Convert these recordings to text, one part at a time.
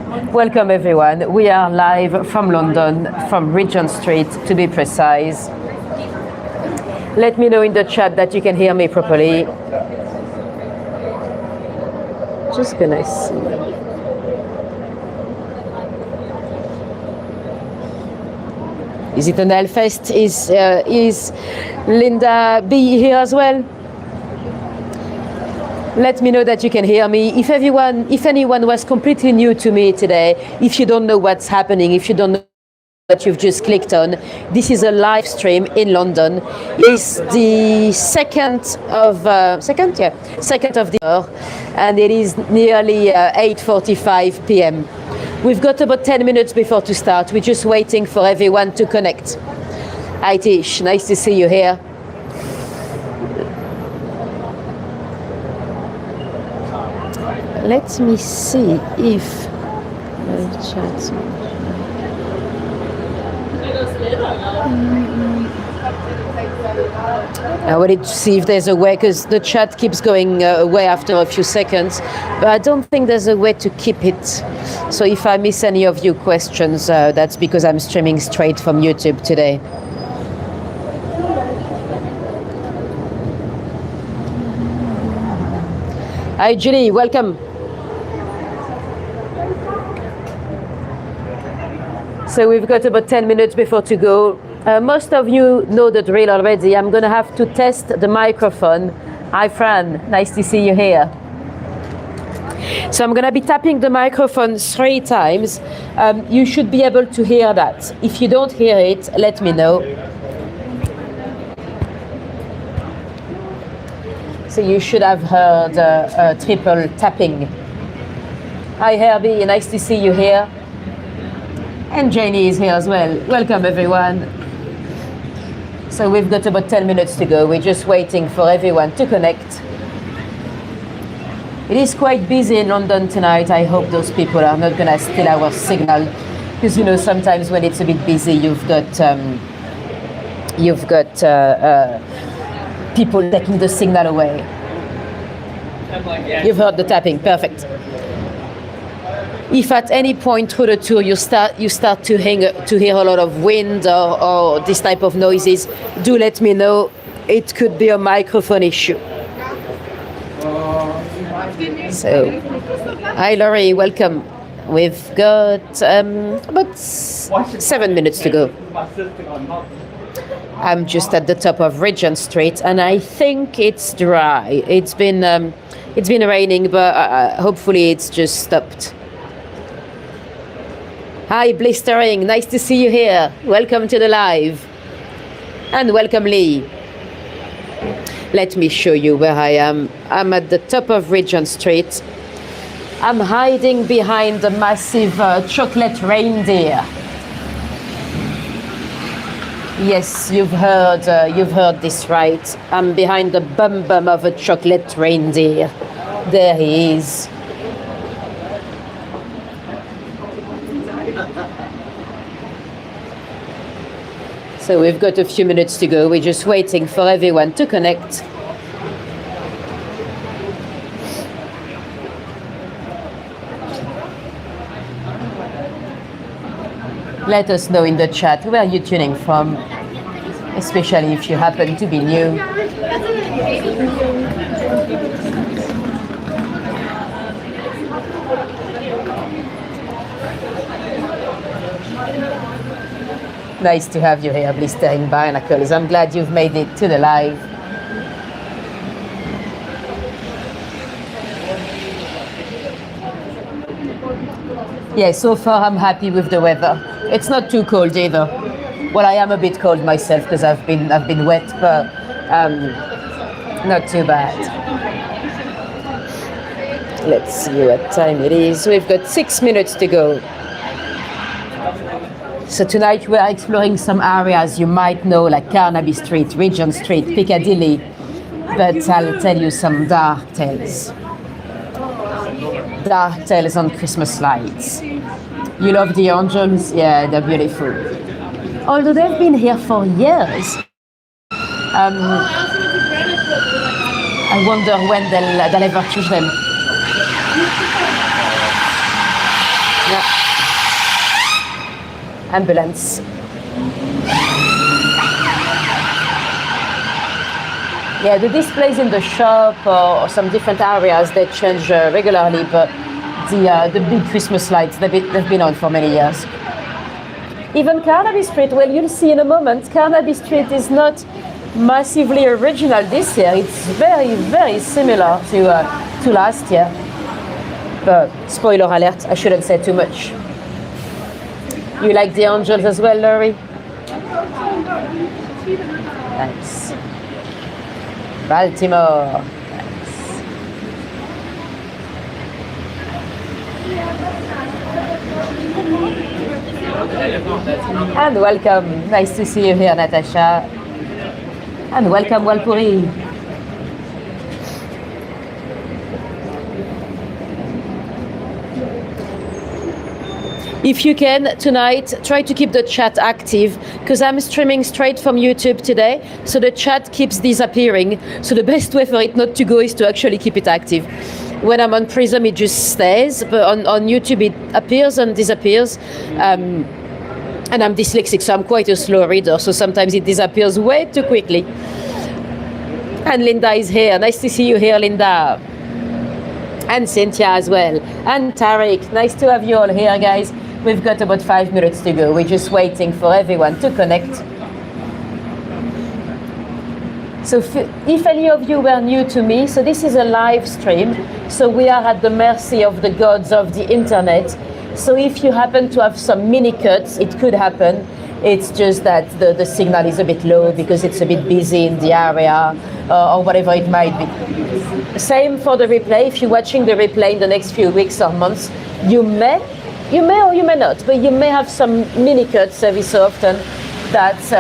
Welcome everyone. We are live from London, from Regent Street to be precise. Let me know in the chat that you can hear me properly. Just gonna see. Is it an Hellfest? Is Linda B here as well? Let me know that you can hear me. If anyone was completely new to me today, if you don't know what's happening, if you don't know what you've just clicked on, this is a live stream in London. It's the second of the hour, and it is nearly 8:45 p.m. We've got about 10 minutes before to start. We're just waiting for everyone to connect. Hi Tish, nice to see you here. Let me see if I wanted to see if there's a way, because the chat keeps going away after a few seconds, but I don't think there's a way to keep it. So if I miss any of your questions, that's because I'm streaming straight from YouTube today. Hi Julie, welcome. So we've got about 10 minutes before to go. Most of you know the drill already. I'm going to have to test the microphone. Hi Fran, nice to see you here. So I'm going to be tapping the microphone 3 times. You should be able to hear that. If you don't hear it, let me know. So you should have heard a triple tapping. Hi Herbie, nice to see you here. And Janie is here as well. Welcome everyone. So we've got about 10 minutes to go. We're just waiting for everyone to connect. It is quite busy in London tonight. I hope those people are not going to steal our signal, because you know sometimes when it's a bit busy, you've got people taking the signal away. You've heard the tapping, perfect. If at any point through the tour you start to hear a lot of wind or this type of noises, do let me know. It could be a microphone issue. So, hi Laurie, welcome. We've got about 7 minutes to go. I'm just at the top of Regent Street, and I think it's dry. It's been raining, but hopefully it's just stopped. Hi, Blistering, nice to see you here. Welcome to the live. And welcome, Lee. Let me show you where I am. I'm at the top of Regent Street. I'm hiding behind a massive chocolate reindeer. Yes, you've heard this right. I'm behind the bum of a chocolate reindeer. There he is. So we've got a few minutes to go. We're just waiting for everyone to connect. Let us know in the chat where you're tuning from, especially if you happen to be new. Nice to have you here, Blistering Barnacles. I'm glad you've made it to the live. Yeah, so far I'm happy with the weather. It's not too cold either. Well, I am a bit cold myself because I've been wet, but not too bad. Let's see what time it is. We've got 6 minutes to go. So tonight we are exploring some areas you might know, like Carnaby Street, Regent Street, Piccadilly, but I'll tell you some dark tales. Dark tales on Christmas lights. You love the angels? Yeah, they're beautiful. Although they've been here for years. I wonder when they'll ever choose them. Yeah. Ambulance. Yeah, the displays in the shop or some different areas, they change regularly, but the big Christmas lights, they've been on for many years. Even Carnaby Street, well, you'll see in a moment, Carnaby Street is not massively original this year. It's very, very similar to last year. But spoiler alert, I shouldn't say too much. You like the angels as well, Laurie? Thanks. Baltimore. Thanks. And welcome. Nice to see you here, Natasha. And welcome, Walpuri. If you can, tonight, try to keep the chat active, because I'm streaming straight from YouTube today, so the chat keeps disappearing. So the best way for it not to go is to actually keep it active. When I'm on Prism, it just stays, but on YouTube, it appears and disappears. And I'm dyslexic, so I'm quite a slow reader, so sometimes it disappears way too quickly. And Linda is here. Nice to see you here, Linda. And Cynthia as well. And Tariq. Nice to have you all here, guys. We've got about 5 minutes to go. We're just waiting for everyone to connect. So if any of you were new to me, so this is a live stream. So we are at the mercy of the gods of the internet. So if you happen to have some mini cuts, it could happen. It's just that the signal is a bit low because it's a bit busy in the area or whatever it might be. Same for the replay. If you're watching the replay in the next few weeks or months, you may or you may not, but you may have some mini cuts every so often. That's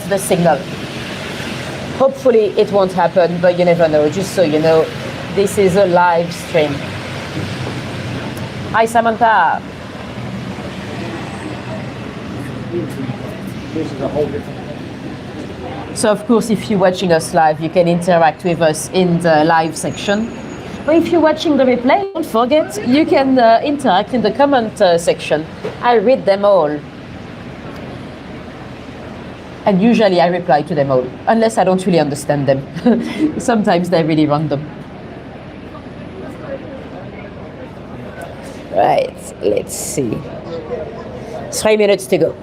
the signal. Hopefully it won't happen, but you never know. Just so you know, this is a live stream. Hi, Samantha. This is a whole different. So of course, if you're watching us live, you can interact with us in the live section. But if you're watching the replay, don't forget, you can interact in the comment section. I read them all. And usually I reply to them all, unless I don't really understand them. Sometimes they're really random. Right, let's see. 3 minutes to go.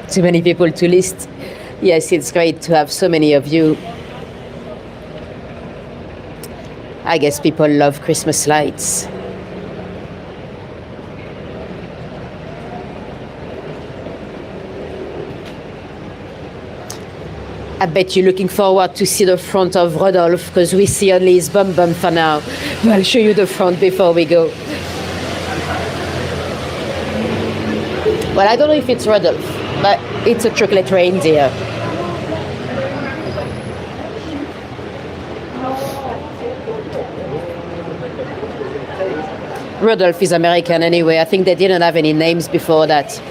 Too many people to list. Yes, it's great to have so many of you. I guess people love Christmas lights. I bet you're looking forward to see the front of Rodolphe, because we see only his bum for now. I'll show you the front before we go. Well, I don't know if it's Rodolphe, but it's a chocolate reindeer. Rodolphe is American anyway. I think they didn't have any names before that.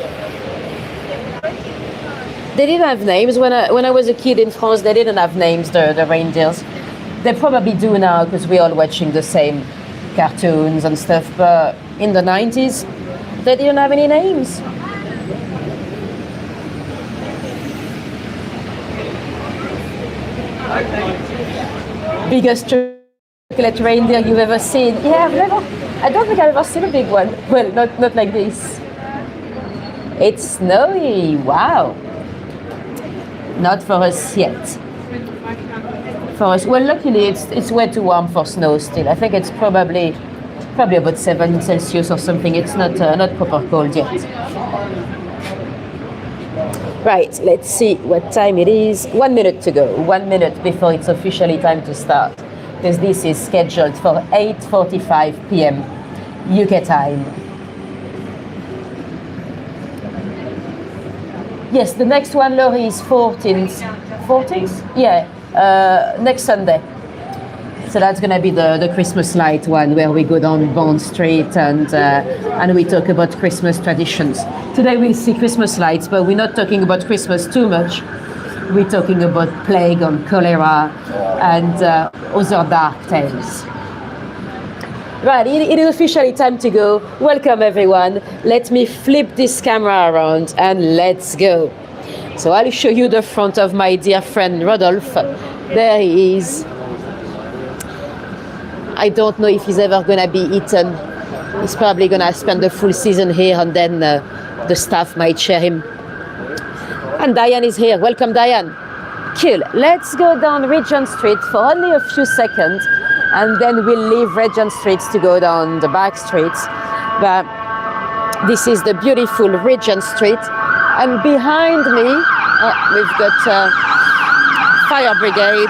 They didn't have names. When I was a kid in France, they didn't have names, the reindeers. They probably do now because we're all watching the same cartoons and stuff, but in the 90s, they didn't have any names. Biggest chocolate reindeer you've ever seen? Yeah, I don't think I've ever seen a big one. Well, not like this. It's snowy, wow. Not for us yet. For us, well, luckily it's way too warm for snow still. I think it's probably about 7 Celsius or something. It's not proper cold yet. Right, let's see what time it is. 1 minute to go. 1 minute before it's officially time to start, because this is scheduled for 8:45 p.m. UK time. Yes, the next one, Laurie, is 14th. 14th? Yeah, next Sunday. So that's going to be the Christmas light one, where we go down Bond Street and we talk about Christmas traditions. Today we'll see Christmas lights, but we're not talking about Christmas too much. We're talking about plague and cholera and other dark tales. Right, it is officially time to go. Welcome everyone. Let me flip this camera around and let's go. So I'll show you the front of my dear friend Rodolphe. There he is. I don't know if he's ever going to be eaten. He's probably going to spend the full season here, and then the staff might share him. And Diane is here. Welcome, Diane. Cool. Let's go down Regent Street for only a few seconds, and then we'll leave Regent Street to go down the back streets. But this is the beautiful Regent Street. And behind me, we've got fire brigade.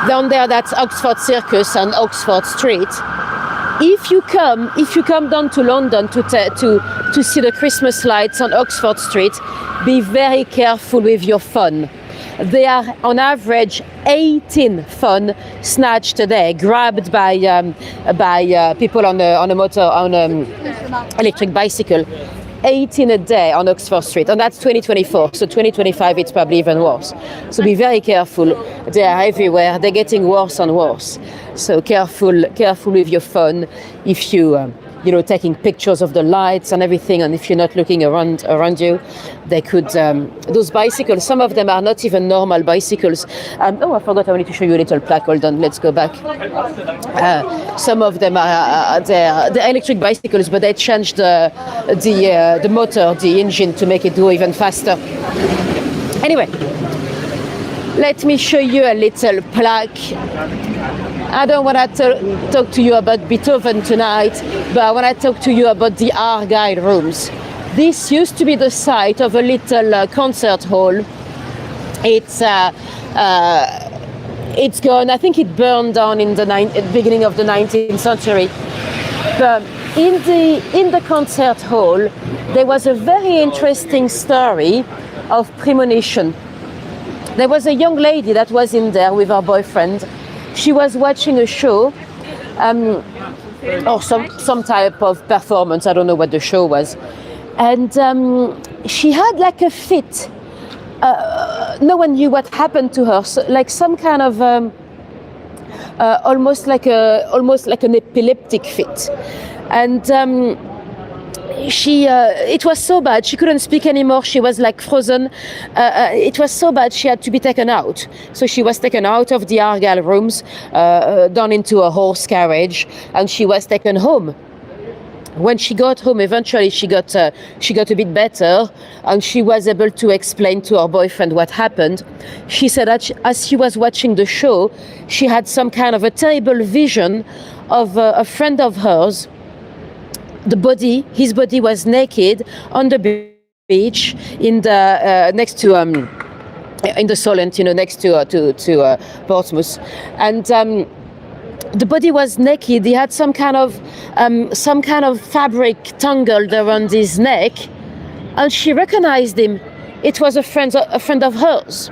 Down there, that's Oxford Circus and Oxford Street. If you come down to London to see the Christmas lights on Oxford Street, be very careful with your phone. There are on average 18 phone snatched a day, grabbed by people on an electric bicycle. 18 a day on Oxford Street, and that's 2024. So 2025, it's probably even worse. So be very careful. They are everywhere. They're getting worse and worse. So careful with your phone. If you taking pictures of the lights and everything, and if you're not looking around you, they could. Those bicycles, some of them are not even normal bicycles. I forgot. I wanted to show you a little plaque. Hold on, let's go back. Some of them are they're electric bicycles, but they changed the motor, the engine, to make it go even faster. Anyway, let me show you a little plaque. I don't want to talk to you about Beethoven tonight, but I want to talk to you about the Argyle Rooms. This used to be the site of a little concert hall. It's gone. I think it burned down in the beginning of the 19th century. But in the concert hall, there was a very interesting story of premonition. There was a young lady that was in there with her boyfriend. She was watching a show, or some type of performance. I don't know what the show was, and she had like a fit. No one knew what happened to her. So, like some kind of almost like an epileptic fit, and it was so bad she couldn't speak anymore. She was like frozen. It was so bad she had to be taken out. So she was taken out of the Argyle Rooms, down into a horse carriage, and she was taken home. When she got home, eventually she got a bit better, and she was able to explain to her boyfriend what happened. She said that as she was watching the show, she had some kind of a terrible vision of a friend of hers. His body was naked on the beach in the next to in the Solent, next to Portsmouth, and the body was naked. He had some kind of fabric tangled around his neck, and she recognized him. It was a friend of hers.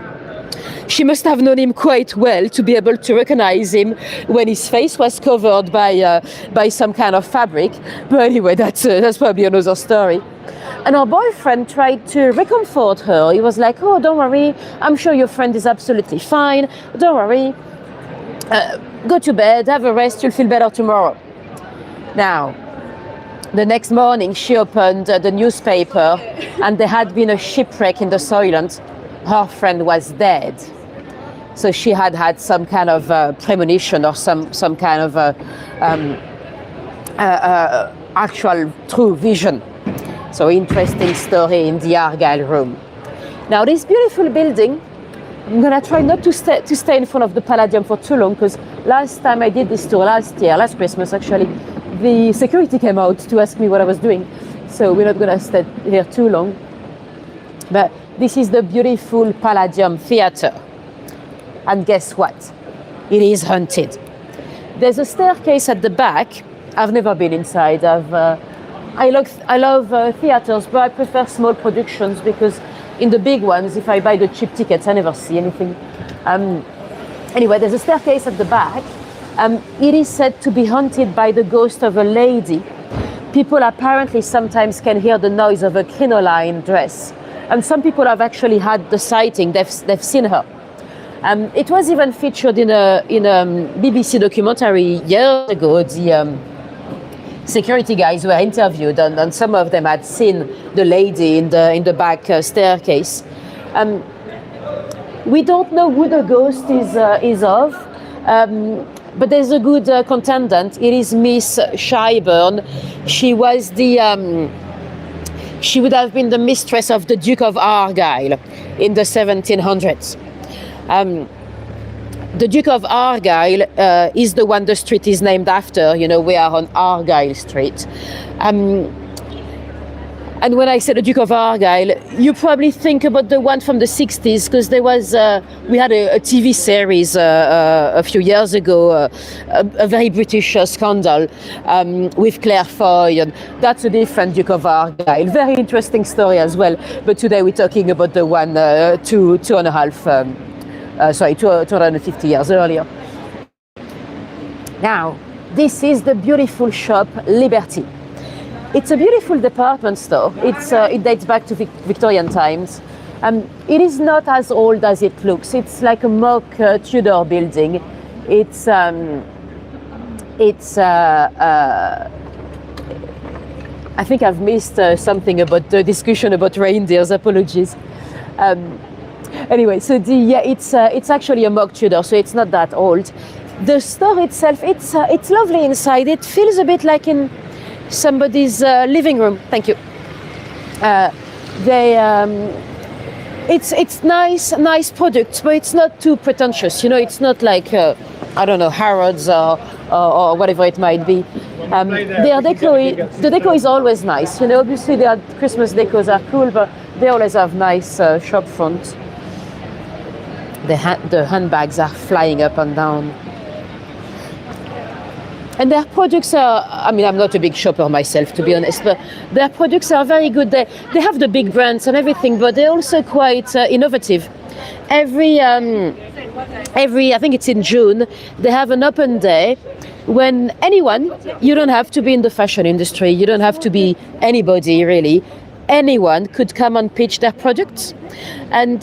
She must have known him quite well to be able to recognize him when his face was covered by some kind of fabric. But anyway, that's probably another story. And her boyfriend tried to recomfort her. He was like, "Oh, don't worry. I'm sure your friend is absolutely fine. Don't worry. Go to bed, have a rest. You'll feel better tomorrow." Now, the next morning, she opened the newspaper, and there had been a shipwreck in the Solent. Her friend was dead. So she had some kind of premonition, or some kind of actual true vision. So interesting story in the Argyle Room. Now this beautiful building, I'm gonna try not to stay in front of the Palladium for too long, because last time I did this tour, last Christmas actually, the security came out to ask me what I was doing. So we're not gonna stay here too long. But this is the beautiful Palladium Theatre. And guess what? It is haunted. There's a staircase at the back. I've never been inside. I love theaters, but I prefer small productions because in the big ones, if I buy the cheap tickets, I never see anything. Anyway, there's a staircase at the back. It is said to be haunted by the ghost of a lady. People apparently sometimes can hear the noise of a crinoline dress. And some people have actually had the sighting, they've seen her. It was even featured in a BBC documentary years ago. The security guys were interviewed, and some of them had seen the lady in the back staircase. We don't know who the ghost is of, but there's a good contendant. It is Miss Shyburn. She was she would have been the mistress of the Duke of Argyll in the 1700s. The Duke of Argyll is the one the street is named after. You know, we are on Argyll Street. And when I say the Duke of Argyll, you probably think about the one from the 60s, because there was, we had a TV series a few years ago, a very British scandal with Claire Foy, and that's a different Duke of Argyll. Very interesting story as well. But today we're talking about the one 250 years earlier. Now, this is the beautiful shop Liberty. It's a beautiful department store. It dates back to Victorian times. It is not as old as it looks. It's like a mock Tudor building. I think I've missed something about the discussion about reindeers. Apologies. Anyway, so it's actually a mock Tudor, so it's not that old. The store itself, it's lovely inside. It feels a bit like in somebody's living room. Thank you. It's nice products, but it's not too pretentious. You know, it's not like I don't know, Harrods or whatever it might be. The deco is always nice. You know, obviously their Christmas decos are cool, but they always have nice shop front. The handbags are flying up and down. And their products are, I mean, I'm not a big shopper myself, to be honest, but their products are very good. They have the big brands and everything, but they're also quite innovative. Every, I think it's in June, they have an open day when anyone, you don't have to be in the fashion industry, you don't have to be anybody really, anyone could come and pitch their products. And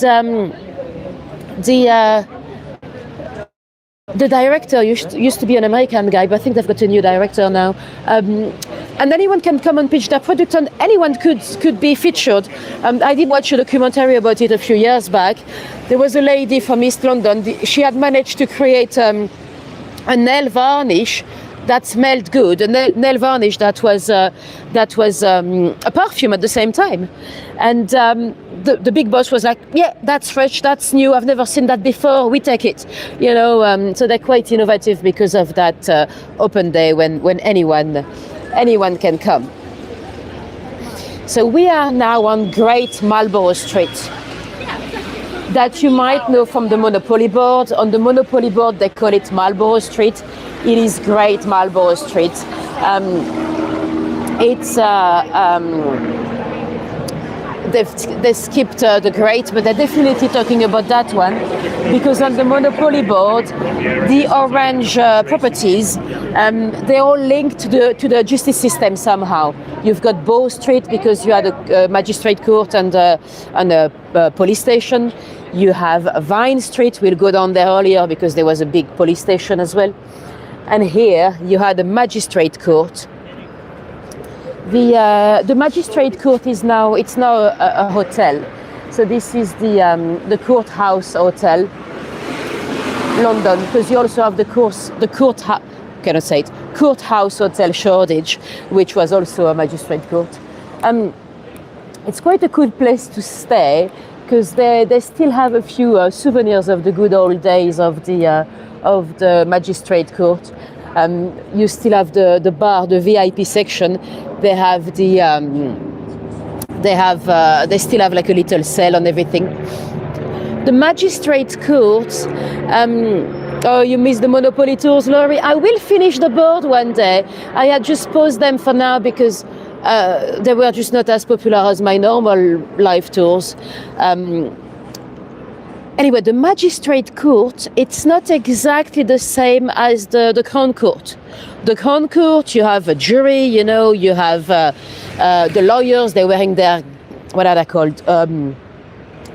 the director used to be an American guy, but I think they've got a new director now. And anyone can come and pitch their product, and anyone could be featured. I did watch a documentary about it a few years back. There was a lady from East London. She had managed to create a nail varnish that smelled good, a nail varnish that was a perfume at the same time. And the big boss was like, yeah, that's fresh, that's new, I've never seen that before, we take it. You know, so they're quite innovative because of that open day when anyone can come. So we are now on Great Marlborough Street, that you might know from the Monopoly board. On the Monopoly board they call it Marlborough Street. It is Great Marlborough Street. They skipped the Great, but they're definitely talking about that one, because on the Monopoly board, the orange properties, they're all linked to the justice system somehow. You've got Bow Street because you had a magistrate court and a police station. You have Vine Street, we'll go down there earlier because there was a big police station as well. And here you had a magistrate court. The magistrate court is now a hotel. So this is the courthouse hotel, London, because you also have the courthouse hotel Shoreditch, which was also a magistrate court. It's quite a cool place to stay because they still have a few souvenirs of the good old days of the magistrate court. You still have the bar, the VIP section. They have they still have like a little cell on everything. The magistrate court. Oh, you missed the Monopoly tours, Laurie. I will finish the board one day. I had just paused them for now because They were just not as popular as my normal live tours. Anyway, the magistrate court, it's not exactly the same as the Crown Court. The Crown Court, you have a jury, you know, you have the lawyers, they're wearing their, what are they called?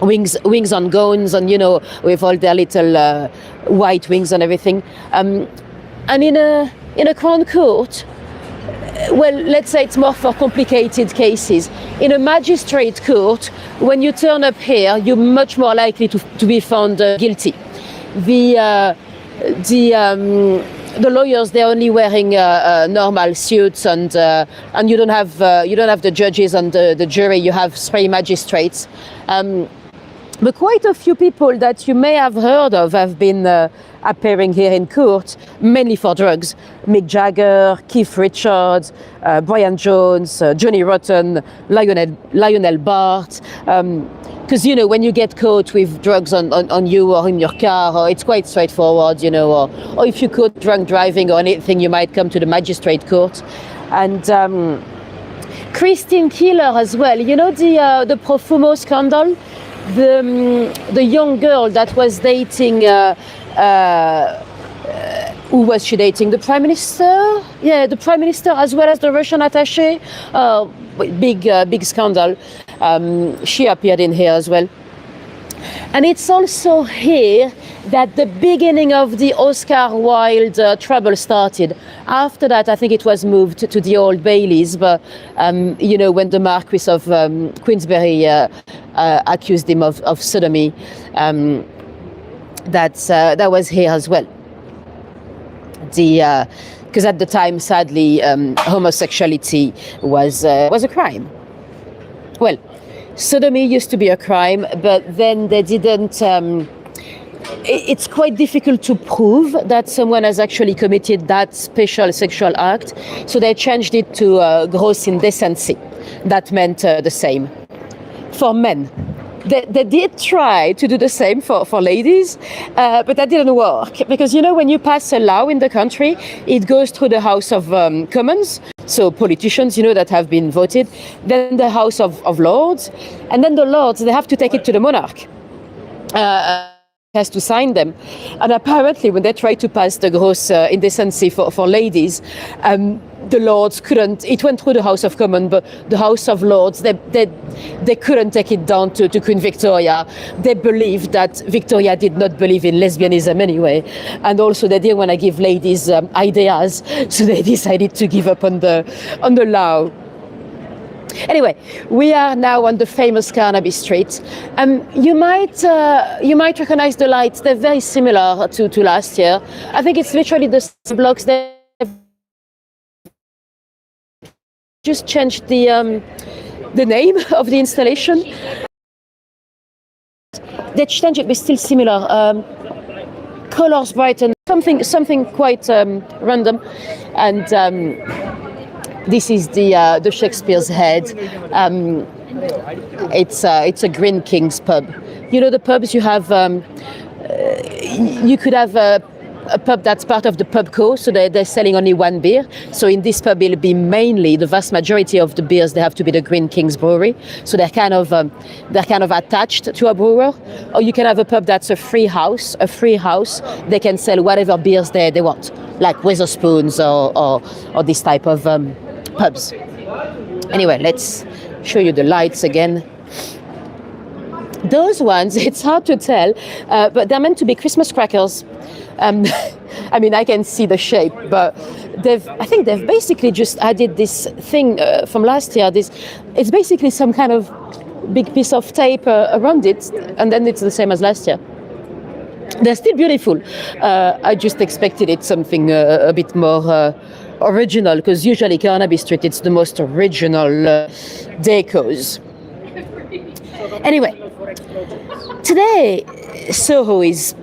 Wings on gowns, and, you know, with all their little white wings and everything. And in a Crown Court, well, let's say it's more for complicated cases. In a magistrate court, when you turn up here, you're much more likely to be found guilty. The lawyers, they're only wearing normal suits, and you don't have the judges and the jury. You have 3 magistrates. But quite a few people that you may have heard of have been appearing here in court, mainly for drugs. Mick Jagger, Keith Richards, Brian Jones, Johnny Rotten, Lionel Bart. Because, you know, when you get caught with drugs on you or in your car, or it's quite straightforward, you know, or if you caught drunk driving or anything, you might come to the magistrate court. And Christine Keeler as well, you know, the Profumo scandal? The young girl that was dating, who was she dating? The Prime Minister? Yeah, the Prime Minister as well as the Russian attaché. Big scandal. She appeared in here as well. And it's also here that the beginning of the Oscar Wilde trouble started. After that, I think it was moved to the Old Baileys, but you know, when the Marquis of Queensberry accused him of sodomy, that was here as well. Because at the time, sadly, homosexuality was a crime. Well, sodomy used to be a crime, but then they didn't. It's quite difficult to prove that someone has actually committed that special sexual act, so they changed it to gross indecency. That meant the same for men. They did try to do the same for ladies, but that didn't work, because, you know, when you pass a law in the country, it goes through the House of Commons, so politicians, you know, that have been voted, then the House of Lords, and then the Lords, they have to take it to the monarch. Has to sign them. And apparently when they tried to pass the gross indecency for ladies, the Lords couldn't. It went through the House of Commons, but the House of Lords, they couldn't take it down to Queen Victoria. They believed that Victoria did not believe in lesbianism anyway, and also they didn't want to give ladies ideas, so they decided to give up on the law. Anyway, we are now on the famous Carnaby Street. You might recognize the lights. They're very similar to last year. I think it's literally the same blocks. They just changed the name of the installation. They changed it, but still similar. Colors brighten, something quite random, and. This is the Shakespeare's Head. It's a Green King's pub. You know, the pubs you have. You could have a pub that's part of the pub co, so they're selling only one beer. So in this pub, it'll be mainly the vast majority of the beers. They have to be the Green King's Brewery, so they're kind of attached to a brewer. Or you can have a pub that's a free house. They can sell whatever beers they want, like Wetherspoons or this type of pubs. Anyway, let's show you the lights again. Those ones, it's hard to tell, but they're meant to be Christmas crackers. I mean, I can see the shape, but I think they've basically just added this thing from last year. It's basically some kind of big piece of tape around it, and then it's the same as last year. They're still beautiful. I just expected it something a bit more original, because usually Carnaby Street, it's the most original decos. Anyway, today Soho is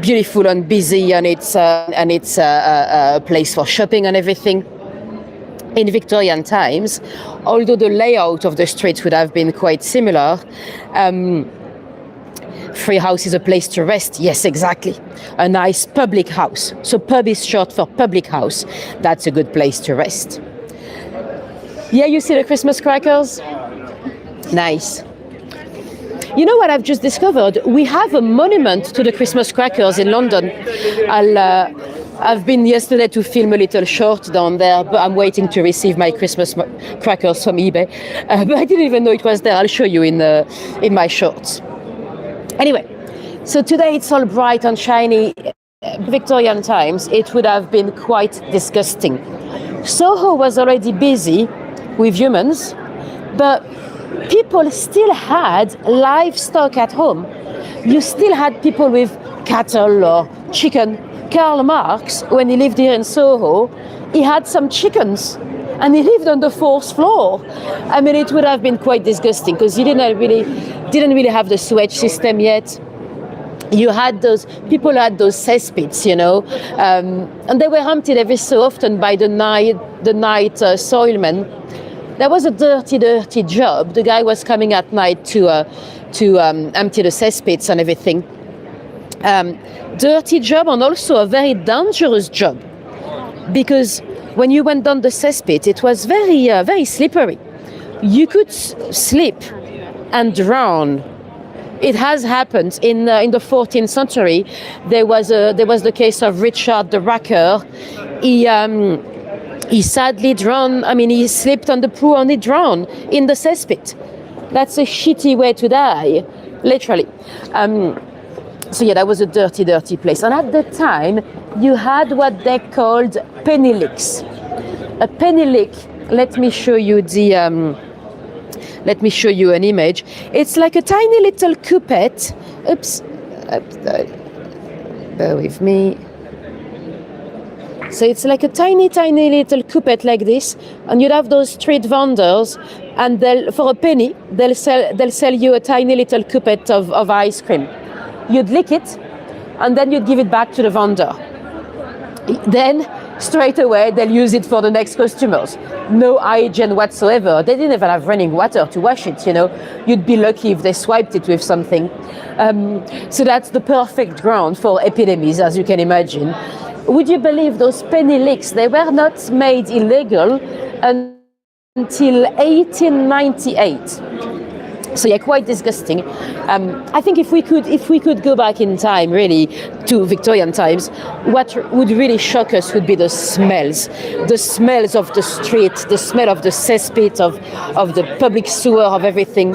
beautiful and busy, and it's a place for shopping and everything. In Victorian times, although the layout of the streets would have been quite similar, free house is a place to rest. Yes, exactly. A nice public house. So pub is short for public house. That's a good place to rest. Yeah, you see the Christmas crackers? Nice. You know what I've just discovered? We have a monument to the Christmas crackers in London. I've been yesterday to film a little short down there, but I'm waiting to receive my Christmas crackers from eBay. But I didn't even know it was there. I'll show you in my shorts. Anyway, so today it's all bright and shiny. Victorian times, it would have been quite disgusting. Soho was already busy with humans, but people still had livestock at home. You still had people with cattle or chicken. Karl Marx, when he lived here in Soho, he had some chickens and he lived on the fourth floor. I mean, it would have been quite disgusting because he didn't really have the sewage system yet. You had those cesspits, you know, and they were emptied every so often by the night soilmen. That was a dirty job. The guy was coming at night to empty the cesspits and everything. Dirty job and also a very dangerous job, because when you went down the cesspit, it was very slippery. You could slip and drown. It has happened in the 14th century. There was the case of Richard the Racker. He sadly drowned. I mean, he slipped on the pool and he drowned in the cesspit. That's a shitty way to die, literally. So yeah, that was a dirty place. And at the time, you had what they called penny licks. A penny lick. Let me show you an image. It's like a tiny little coupette. Oops. Bear with me. So it's like a tiny little coupette like this, and you'd have those street vendors, and for a penny they'll sell you a tiny little coupette of ice cream. You'd lick it, and then you'd give it back to the vendor. Then straight away they'll use it for the next customers. No hygiene whatsoever. They didn't even have running water to wash it, you know. You'd be lucky if they swiped it with something. So that's the perfect ground for epidemics, as you can imagine. Would you believe those penny licks? They were not made illegal until 1898. So yeah, quite disgusting. I think if we could go back in time, really, to Victorian times, what would really shock us would be the smells of the street, the smell of the cesspit, of the public sewer, of everything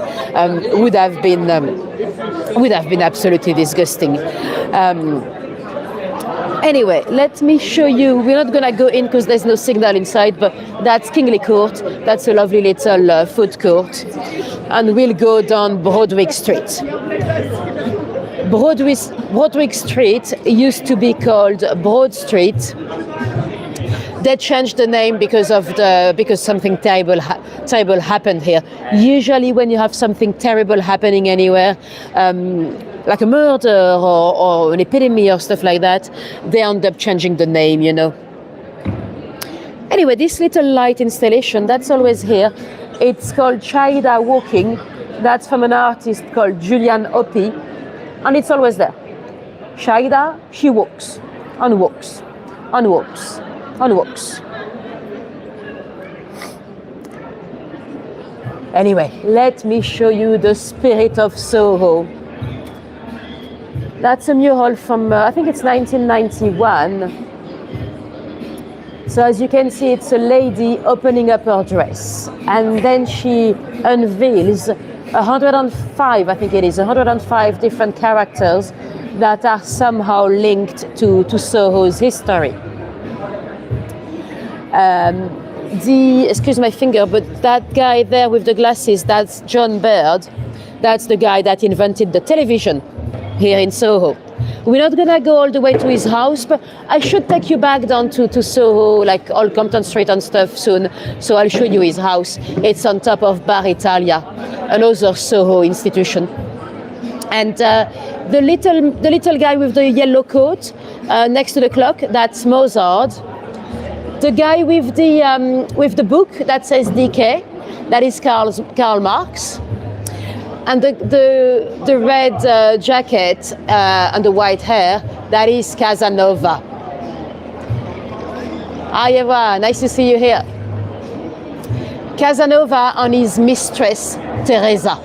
would have been absolutely disgusting. Anyway, let me show you. We're not going to go in because there's no signal inside, but that's Kingly Court. That's a lovely little food court. And we'll go down Broadwick Street. Broadwick Street used to be called Broad Street. They changed the name because something terrible happened here. Usually when you have something terrible happening anywhere, like a murder or an epidemic or stuff like that, they end up changing the name, you know. Anyway, this little light installation, that's always here. It's called Chaida Walking. That's from an artist called Julian Hoppe, and it's always there. Chaida, she walks, and walks, and walks, and walks. Anyway, let me show you the spirit of Soho. That's a mural from, I think it's 1991. So as you can see, it's a lady opening up her dress. And then she unveils 105, I think it is, 105 different characters that are somehow linked to Soho's history. Excuse my finger, but that guy there with the glasses, that's John Baird. That's the guy that invented the television here in Soho. We're not gonna go all the way to his house, but I should take you back down to Soho, like Old Compton Street and stuff soon. So I'll show you his house. It's on top of Bar Italia, another Soho institution. And the little guy with the yellow coat next to the clock, that's Mozart. The guy with the book that says DK, that is Karl Marx. And the red jacket and the white hair, that is Casanova. Hi Eva, nice to see you here. Casanova and his mistress, Teresa.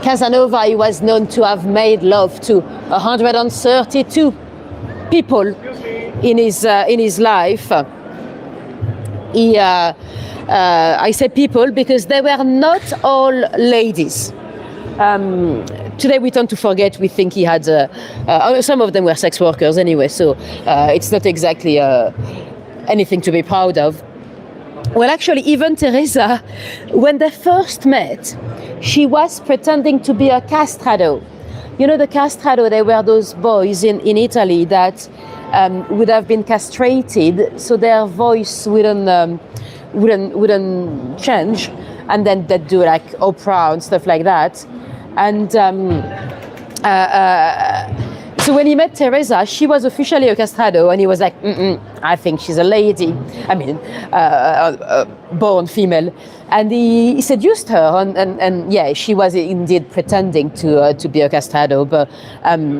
Casanova, he was known to have made love to 132 people in his life. I say people because they were not all ladies. Today we tend to forget, we think he had, some of them were sex workers anyway, so it's not exactly anything to be proud of. Well, actually, even Teresa, when they first met, she was pretending to be a castrato. You know, the castrato, they were those boys in Italy that would have been castrated, so their voice wouldn't change, and then they'd do like opera and stuff like that. And so when he met Teresa, she was officially a castrato, and he was like, I think she's a lady. I mean, born female. And he seduced her, and yeah, she was indeed pretending to be a castrato, but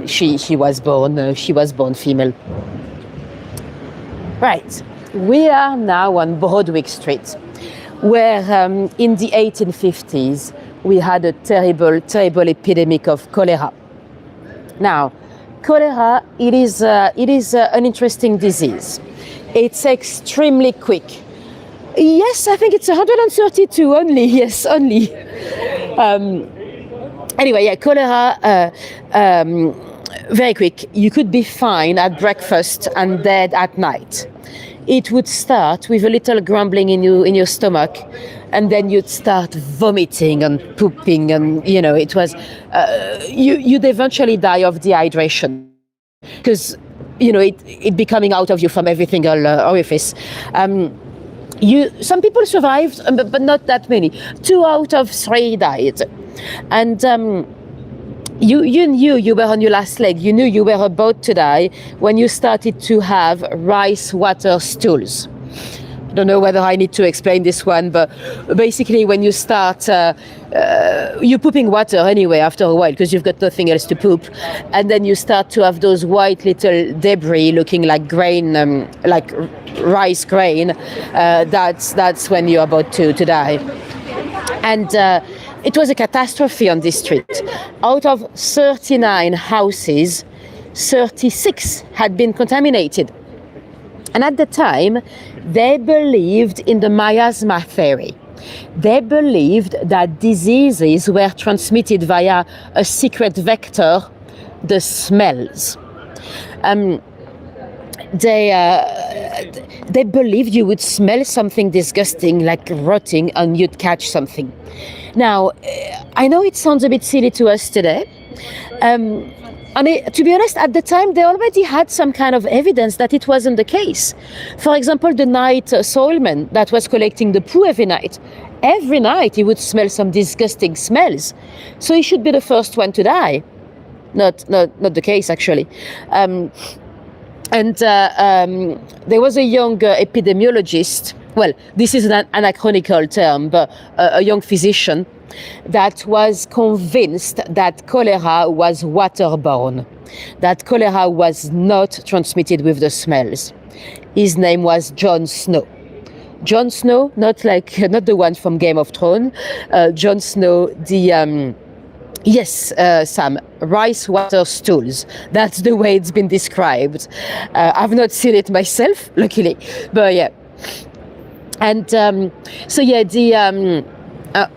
she was born female. Right, we are now on Broadwick Street, where in the 1850s we had a terrible epidemic of cholera. Now, cholera, it is an interesting disease. It's extremely quick. Yes, I think it's 132 only. Yes, only. Anyway, yeah, cholera, very quick. You could be fine at breakfast and dead at night. It would start with a little grumbling in your stomach, and then you'd start vomiting and pooping, and you know it was. You'd eventually die of dehydration because you know it be coming out of you from every single orifice. Some people survived, but not that many. 2 out of 3 died, and you knew you were on your last leg. You knew you were about to die when you started to have rice water stools. I don't know whether I need to explain this one, but basically when you start, you're pooping water anyway after a while because you've got nothing else to poop, and then you start to have those white little debris looking like grain, like rice grain. That's when you're about to die. And it was a catastrophe on this street. Out of 39 houses, 36 had been contaminated. And at the time, they believed in the miasma theory. They believed that diseases were transmitted via a secret vector, the smells. They believed you would smell something disgusting, like rotting, and you'd catch something. Now, I know it sounds a bit silly to us today. To be honest, at the time, they already had some kind of evidence that it wasn't the case. For example, the night soilman that was collecting the poo every night he would smell some disgusting smells. So he should be the first one to die. Not the case, actually. There was a young epidemiologist, well, this is an anachronical term, but a young physician that was convinced that cholera was waterborne, that cholera was not transmitted with the smells. His name was John Snow. John Snow, not the one from Game of Thrones. John Snow, Yes, Sam, rice water stools. That's the way it's been described. I've not seen it myself, luckily, but yeah. And so yeah,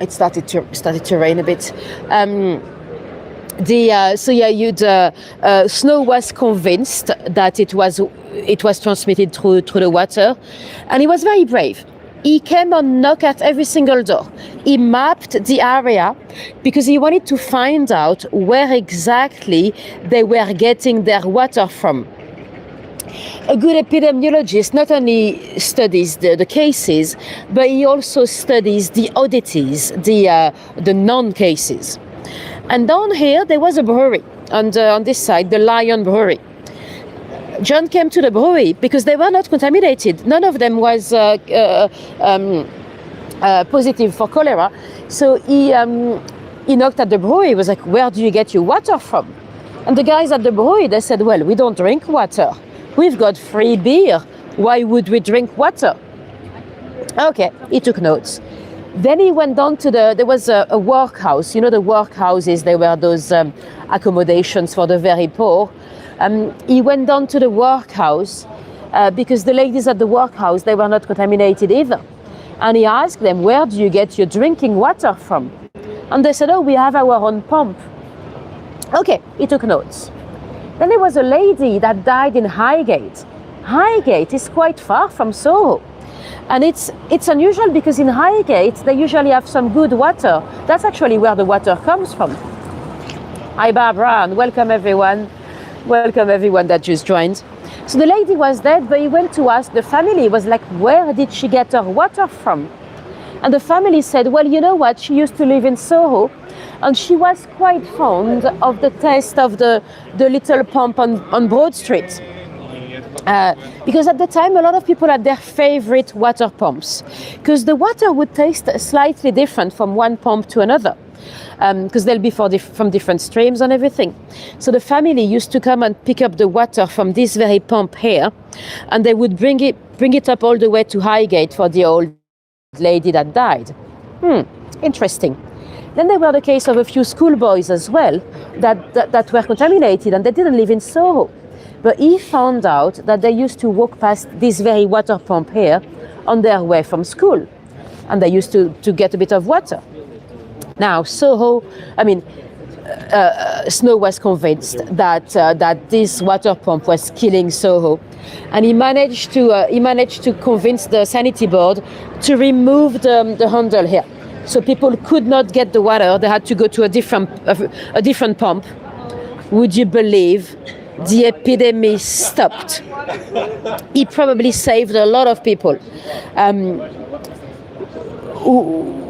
it started to rain a bit. Snow was convinced that it was transmitted through the water, and he was very brave. He came and knocked at every single door. He mapped the area because he wanted to find out where exactly they were getting their water from. A good epidemiologist not only studies the cases, but he also studies the oddities, the non-cases. And down here, there was a brewery, on this side, the Lion Brewery. John came to the brewery because they were not contaminated. None of them was positive for cholera. So he knocked at the brewery. He was like, "Where do you get your water from?" And the guys at the brewery, they said, "Well, we don't drink water. We've got free beer. Why would we drink water?" Okay, he took notes. Then he went down to there was a workhouse. You know, the workhouses, they were those accommodations for the very poor. He went down to the workhouse because the ladies at the workhouse, they were not contaminated either. And he asked them, where do you get your drinking water from? And they said, oh, we have our own pump. Okay, he took notes. Then there was a lady that died in Highgate. Highgate is quite far from Soho. And it's unusual because in Highgate, they usually have some good water. That's actually where the water comes from. Hi, Barbara, and welcome everyone. Welcome everyone that just joined. So the lady was dead, but he went to ask the family, was like, where did she get her water from? And the family said, well, you know what, she used to live in Soho, and she was quite fond of the taste of the little pump on Broad Street. Because at the time, a lot of people had their favorite water pumps, because the water would taste slightly different from one pump to another, because they'll be from different streams and everything. So the family used to come and pick up the water from this very pump here, and they would bring it up all the way to Highgate for the old lady that died. Interesting. Then there were the case of a few schoolboys as well that were contaminated, and they didn't live in Soho. But he found out that they used to walk past this very water pump here on their way from school. And they used to get a bit of water. Now, Soho, Snow was convinced that this water pump was killing Soho. And he managed to convince the sanity board to remove the handle here. So people could not get the water. They had to go to a different pump. Would you believe? The epidemic stopped. He probably saved a lot of people.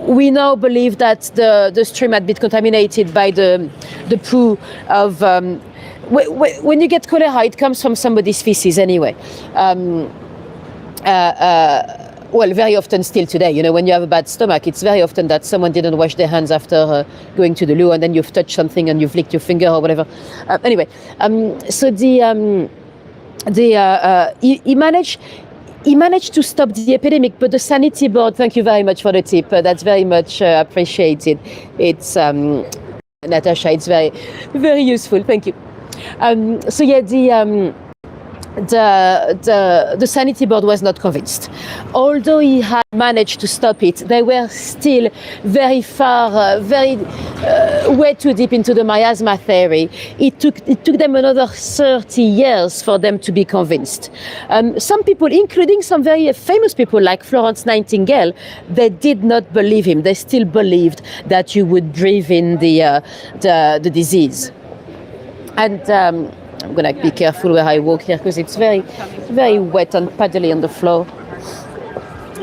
We now believe that the stream had been contaminated by the poo of. When you get cholera, it comes from somebody's feces anyway. Well, very often still today, you know, when you have a bad stomach, it's very often that someone didn't wash their hands after going to the loo, and then you've touched something and you've licked your finger or whatever. So he managed to stop the epidemic, but the sanity board, thank you very much for the tip. That's very much appreciated. It's Natasha, it's very, very useful. Thank you. The sanity board was not convinced. Although he had managed to stop it, they were still very far, way too deep into the miasma theory. It took them another 30 years for them to be convinced. Some people, including some very famous people like Florence Nightingale, they did not believe him. They still believed that you would breathe in the disease. And I'm going to be careful where I walk here because it's very, very wet and puddly on the floor.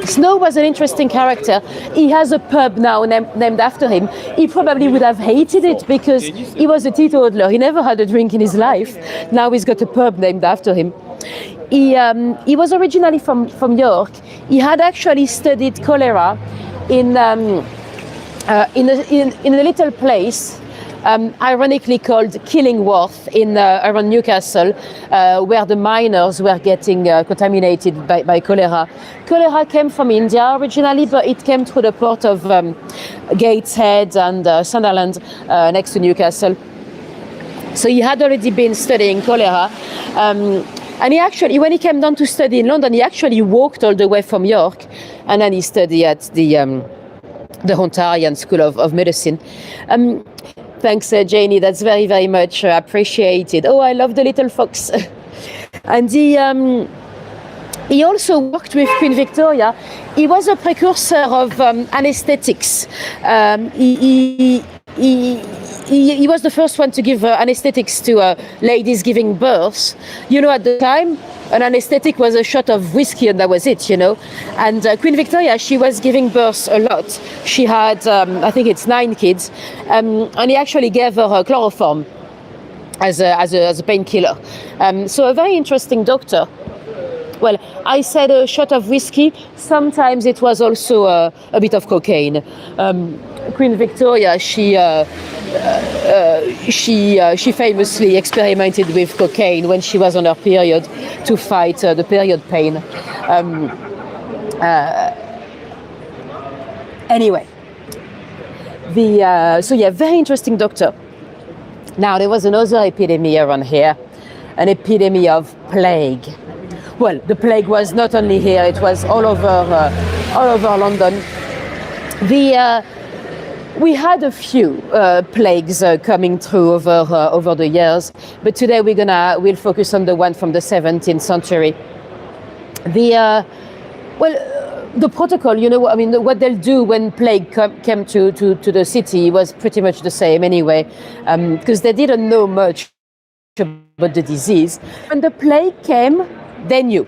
Snow was an interesting character. He has a pub now named after him. He probably would have hated it because he was a teetotaler. He never had a drink in his life. Now he's got a pub named after him. He was originally from York. He had actually studied cholera in a little place ironically called Killingworth around Newcastle, where the miners were getting contaminated by cholera. Cholera came from India originally, but it came through the port of Gateshead and Sunderland next to Newcastle. So he had already been studying cholera. And he actually, when he came down to study in London, he actually walked all the way from York, and then he studied at the Ontarian School of Medicine. Thanks, Janie. That's very, very much appreciated. Oh, I love the little fox. And he also worked with Queen Victoria. He was a precursor of anesthetics. He was the first one to give anesthetics to ladies giving birth. You know, at the time, an anesthetic was a shot of whiskey and that was it, you know. And Queen Victoria, she was giving birth a lot. She had, I think it's 9 kids. And he actually gave her chloroform as a painkiller. So a very interesting doctor. Well, I said a shot of whiskey. Sometimes it was also a bit of cocaine. Queen Victoria, she famously experimented with cocaine when she was on her period to fight the period pain. Anyway, very interesting doctor. Now, there was another epidemic around here, an epidemic of plague. Well, the plague was not only here; it was all over London. We had a few plagues coming through over the years, but today we'll focus on the one from the 17th century. The protocol, what they'll do when plague came to the city was pretty much the same anyway, because they didn't know much about the disease. When the plague came, they knew.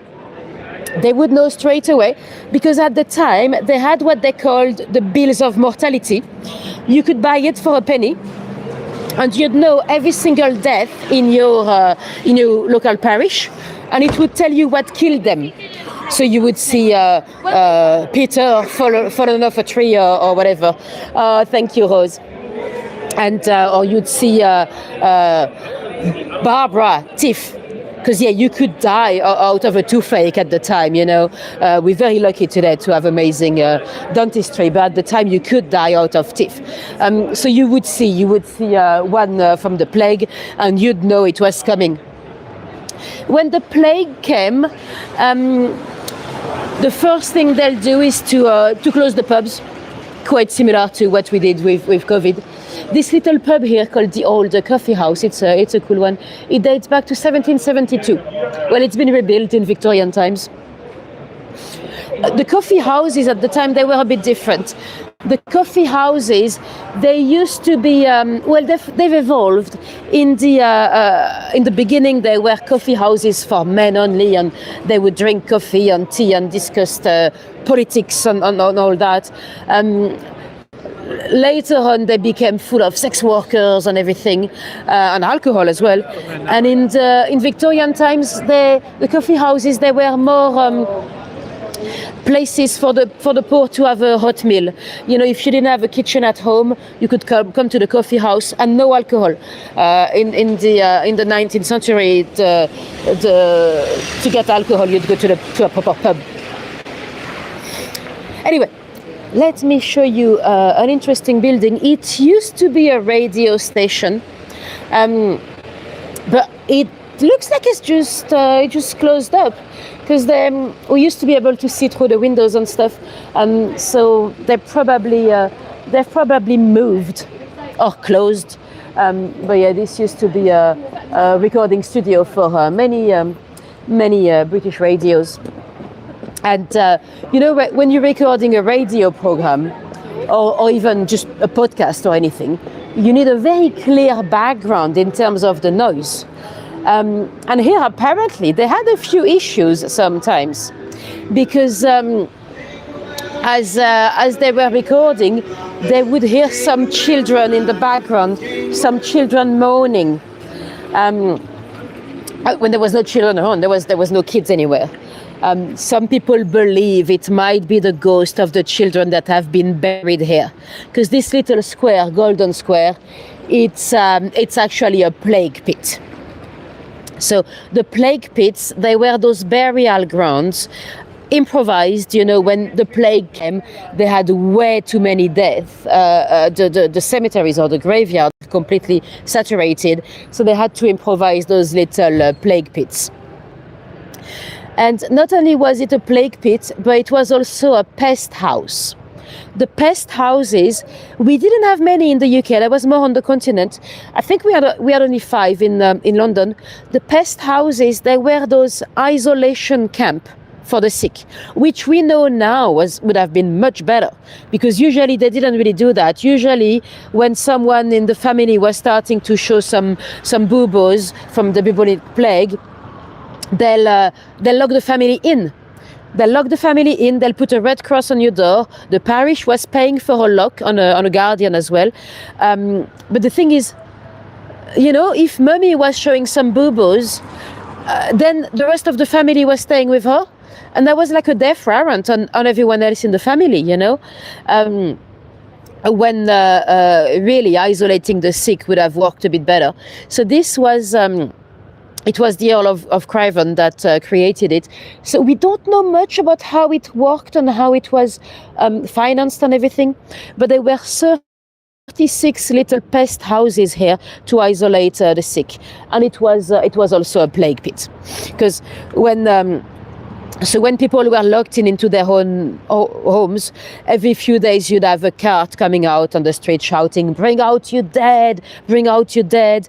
They would know straight away, because at the time they had what they called the bills of mortality. You could buy it for a penny, and you'd know every single death in your local parish, and it would tell you what killed them. So you would see Peter fallen off a tree or whatever. Thank you, Rose. And or you'd see Barbara, Tiff. Because you could die out of a toothache at the time. We're very lucky today to have amazing dentistry, but at the time you could die out of teeth. So you would see one from the plague, and you'd know it was coming. When the plague came, the first thing they'll do is to close the pubs, quite similar to what we did with COVID. This little pub here called the Old Coffee House, it's a cool one. It dates back to 1772. Well, it's been rebuilt in Victorian times. The coffee houses at the time, they were a bit different. The coffee houses, they used to be, they've evolved. In the beginning, they were coffee houses for men only, and they would drink coffee and tea and discuss politics and all that. Later on, they became full of sex workers and everything, and alcohol as well. And in Victorian times, the coffee houses, they were more places for the poor to have a hot meal. If you didn't have a kitchen at home, you could come to the coffee house, and no alcohol. In the 19th century, to get alcohol, you'd go to a proper pub. Anyway, let me show you an interesting building. It used to be a radio station, but it looks like it just closed up, because we used to be able to see through the windows and stuff. So they've probably moved or closed. But this used to be a recording studio for many British radios. And when you're recording a radio program, or even just a podcast or anything, you need a very clear background in terms of the noise. And here, apparently, they had a few issues sometimes, because as they were recording, they would hear some children in the background, some children moaning. When there was no children around, there was no kids anywhere. Some people believe it might be the ghost of the children that have been buried here, because this little square, Golden Square, it's actually a plague pit. So the plague pits, they were those burial grounds, improvised. When the plague came, they had way too many deaths. The cemeteries or the graveyard completely saturated, so they had to improvise those little plague pits. And not only was it a plague pit, but it was also a pest house. The pest houses, we didn't have many in the UK. There was more on the continent. I think we had only 5 in London. The pest houses, they were those isolation camp for the sick, which we know now would have been much better, because usually they didn't really do that. Usually, when someone in the family was starting to show some bubos from the bubonic plague, they'll lock the family in. They'll put a red cross on your door. The parish was paying for a lock on a guardian as well. But the thing is, if mummy was showing some boo-boos, then the rest of the family was staying with her. And there was like a death warrant on everyone else in the family, when really isolating the sick would have worked a bit better. So this was It was the Earl of Craven that created it. So we don't know much about how it worked and how it was financed and everything, but there were 36 little pest houses here to isolate the sick, and it was also a plague pit, because when people were locked into their own homes, every few days you'd have a cart coming out on the street shouting, "Bring out your dead! Bring out your dead!"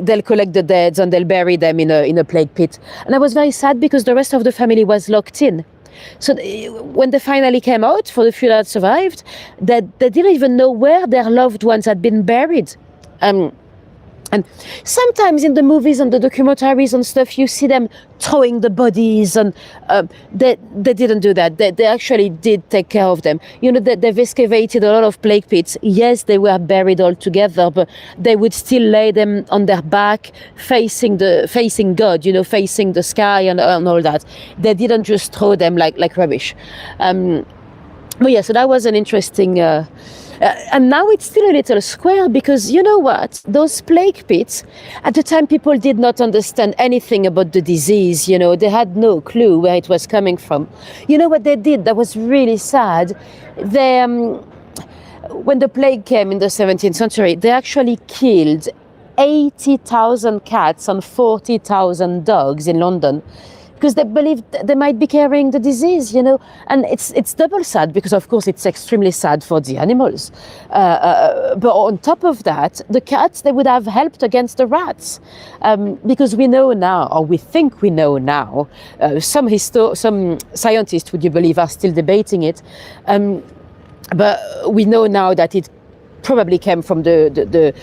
They'll collect the dead and they'll bury them in a plague pit. And I was very sad because the rest of the family was locked in. So when they finally came out, for the few that survived, they didn't even know where their loved ones had been buried. And sometimes in the movies and the documentaries and stuff, you see them throwing the bodies, and they didn't do that. They actually did take care of them. You know, they've excavated a lot of plague pits. Yes, they were buried all together, but they would still lay them on their back, facing God, you know, facing the sky and all that. They didn't just throw them like rubbish. But yeah, so that was an interesting... and now it's still a little square, because you know what? Those plague pits, at the time people did not understand anything about the disease, you know, they had no clue where it was coming from. You know what they did that was really sad? They, when the plague came in the 17th century, they actually killed 80,000 cats and 40,000 dogs in London, because they believed they might be carrying the disease, you know. And it's double sad, because of course it's extremely sad for the animals. But on top of that, the cats, they would have helped against the rats. Because we know now, or we think we know now, some scientists, would you believe, are still debating it. But we know now that it probably came from the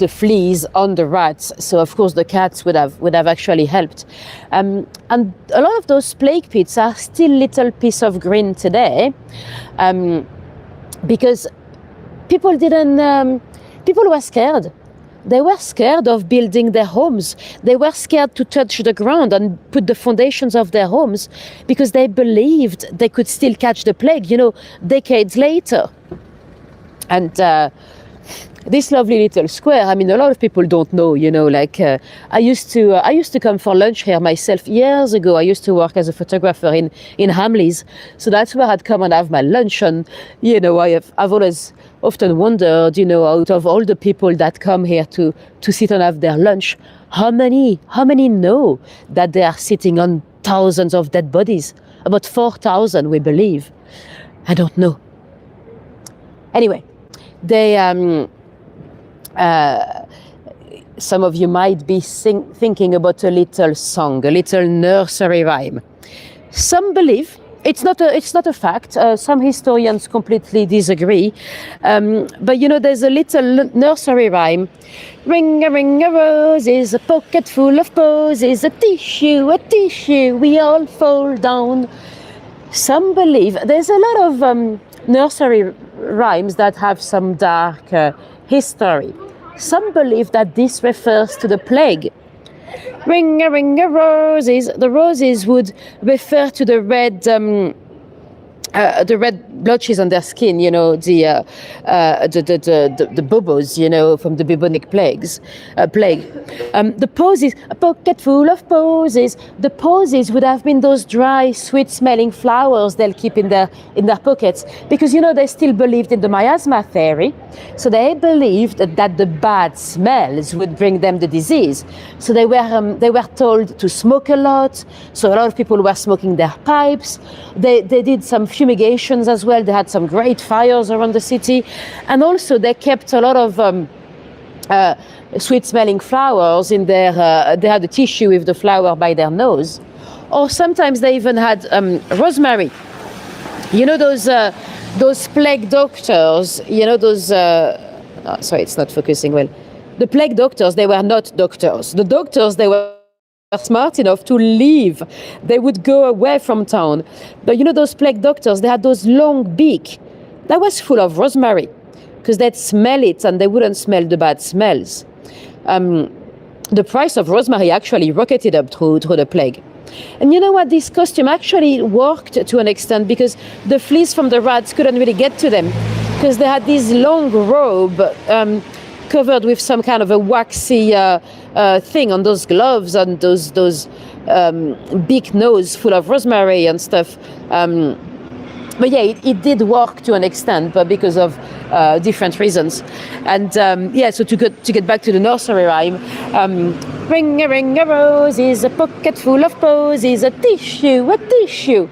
fleas on the rats. So of course the cats would have actually helped. And a lot of those plague pits are still little piece of green today, because people were scared. They were scared of building their homes. They were scared to touch the ground and put the foundations of their homes, because they believed they could still catch the plague, you know, decades later. And this lovely little square, I mean, a lot of people don't know, you know, like I used to come for lunch here myself years ago. I used to work as a photographer in Hamleys, so that's where I'd come and have my lunch. And you know, I've always often wondered, you know, out of all the people that come here to sit and have their lunch, how many know that they are sitting on thousands of dead bodies? About 4,000, we believe. I don't know. Anyway, they some of you might be thinking about a little song, a little nursery rhyme. Some believe it's not a fact. Some historians completely disagree. But you know, there's a little nursery rhyme. Ring a roses, a pocket full of posies, a tissue, we all fall down. Some believe there's a lot of nursery rhymes that have some dark history. Some believe that this refers to the plague. Ring a roses. The roses would refer to the red blotches on their skin, you know, the bubbles, you know, from the bubonic plague. The posies, a pocket full of posies. The posies would have been those dry, sweet-smelling flowers they'll keep in their pockets, because you know they still believed in the miasma theory, so they believed that the bad smells would bring them the disease. So they were told to smoke a lot. So a lot of people were smoking their pipes. They did some fumigations as well. They had some great fires around the city, and also they kept a lot of sweet-smelling flowers in their. They had a tissue with the flower by their nose, or sometimes they even had rosemary. You know those plague doctors. You know those. Sorry, it's not focusing well. The plague doctors, they were not doctors. The doctors, they were smart enough to leave. They would go away from town. But you know those plague doctors, they had those long beak that was full of rosemary, because they'd smell it and they wouldn't smell the bad smells. The price of rosemary actually rocketed up through the plague. And you know what? This costume actually worked to an extent, because the fleas from the rats couldn't really get to them, because they had this long robe covered with some kind of a waxy thing on those gloves and those big nose full of rosemary and stuff. But yeah, it did work to an extent, but because of different reasons. And so to get back to the nursery rhyme, ring a rose is a pocket full of posies, a tissue, a tissue,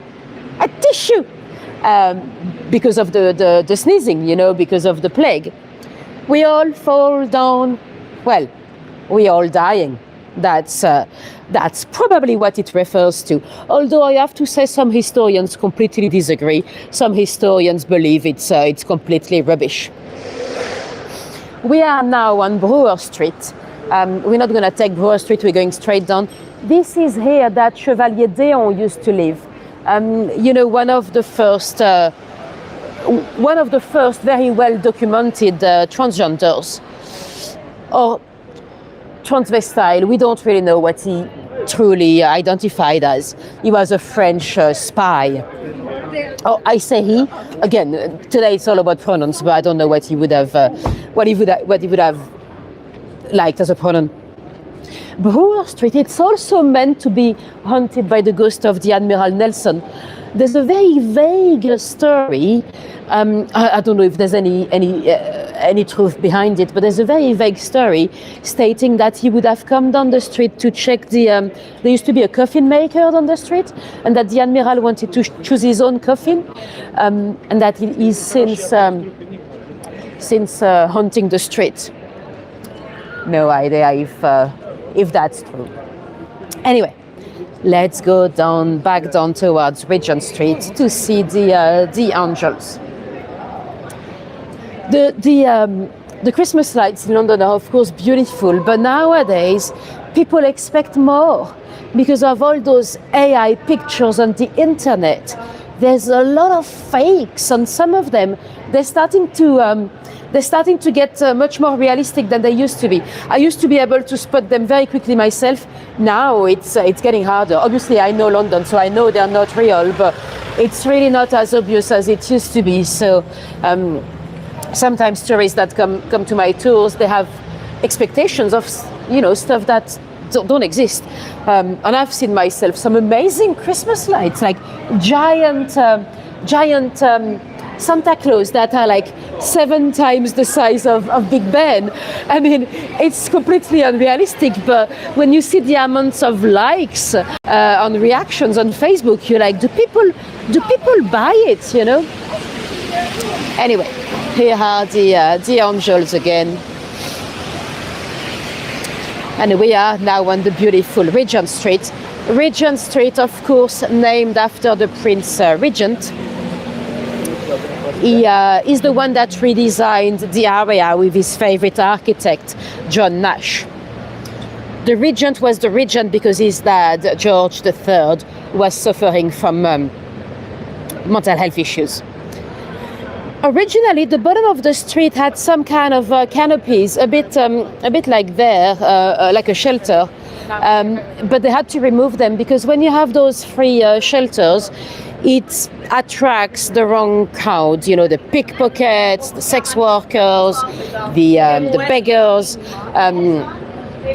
a tissue. Because of the sneezing, because of the plague. We all fall down, well, we all dying. That's probably what it refers to. Although I have to say some historians completely disagree. Some historians believe it's completely rubbish. We are now on Brewer Street. We're not going to take Brewer Street, we're going straight down. This is here that Chevalier d'Eon used to live. One of the first very well documented transgenders or transvestile. We don't really know what he truly identified as. He was a French spy. Oh, I say he. Again, today it's all about pronouns, but I don't know what he would have liked as a pronoun. Brewer Street, it's also meant to be haunted by the ghost of the Admiral Nelson. There's a very vague story. I don't know if there's any truth behind it, but there's a very vague story stating that he would have come down the street to check there used to be a coffin maker on the street, and that the Admiral wanted to choose his own coffin, and that he's since haunting the street. No idea if that's true. Anyway, let's go back down towards Regent Street to see the angels. The Christmas lights in London are of course beautiful, but nowadays people expect more because of all those AI pictures on the internet. There's a lot of fakes, and some of them they're starting to get much more realistic than they used to be. I used to be able to spot them very quickly myself. Now it's getting harder. Obviously, I know London, so I know they're not real, but it's really not as obvious as it used to be. So sometimes tourists that come to my tours, they have expectations of stuff that don't exist. And I've seen myself some amazing Christmas lights, like giant Santa Claus that are like 7 times the size of Big Ben. I mean, it's completely unrealistic, but when you see the amounts of likes on reactions on Facebook, you're like, do people buy it, Anyway, here are the angels again. And we are now on the beautiful Regent Street. Regent Street, of course, named after the Prince Regent. He is the one that redesigned the area with his favorite architect, John Nash. The Regent was the Regent because his dad, George III, was suffering from mental health issues. Originally, the bottom of the street had some kind of canopies, a bit like there, like a shelter. But they had to remove them because when you have those free shelters, it attracts the wrong crowd. The pickpockets, the sex workers, the beggars.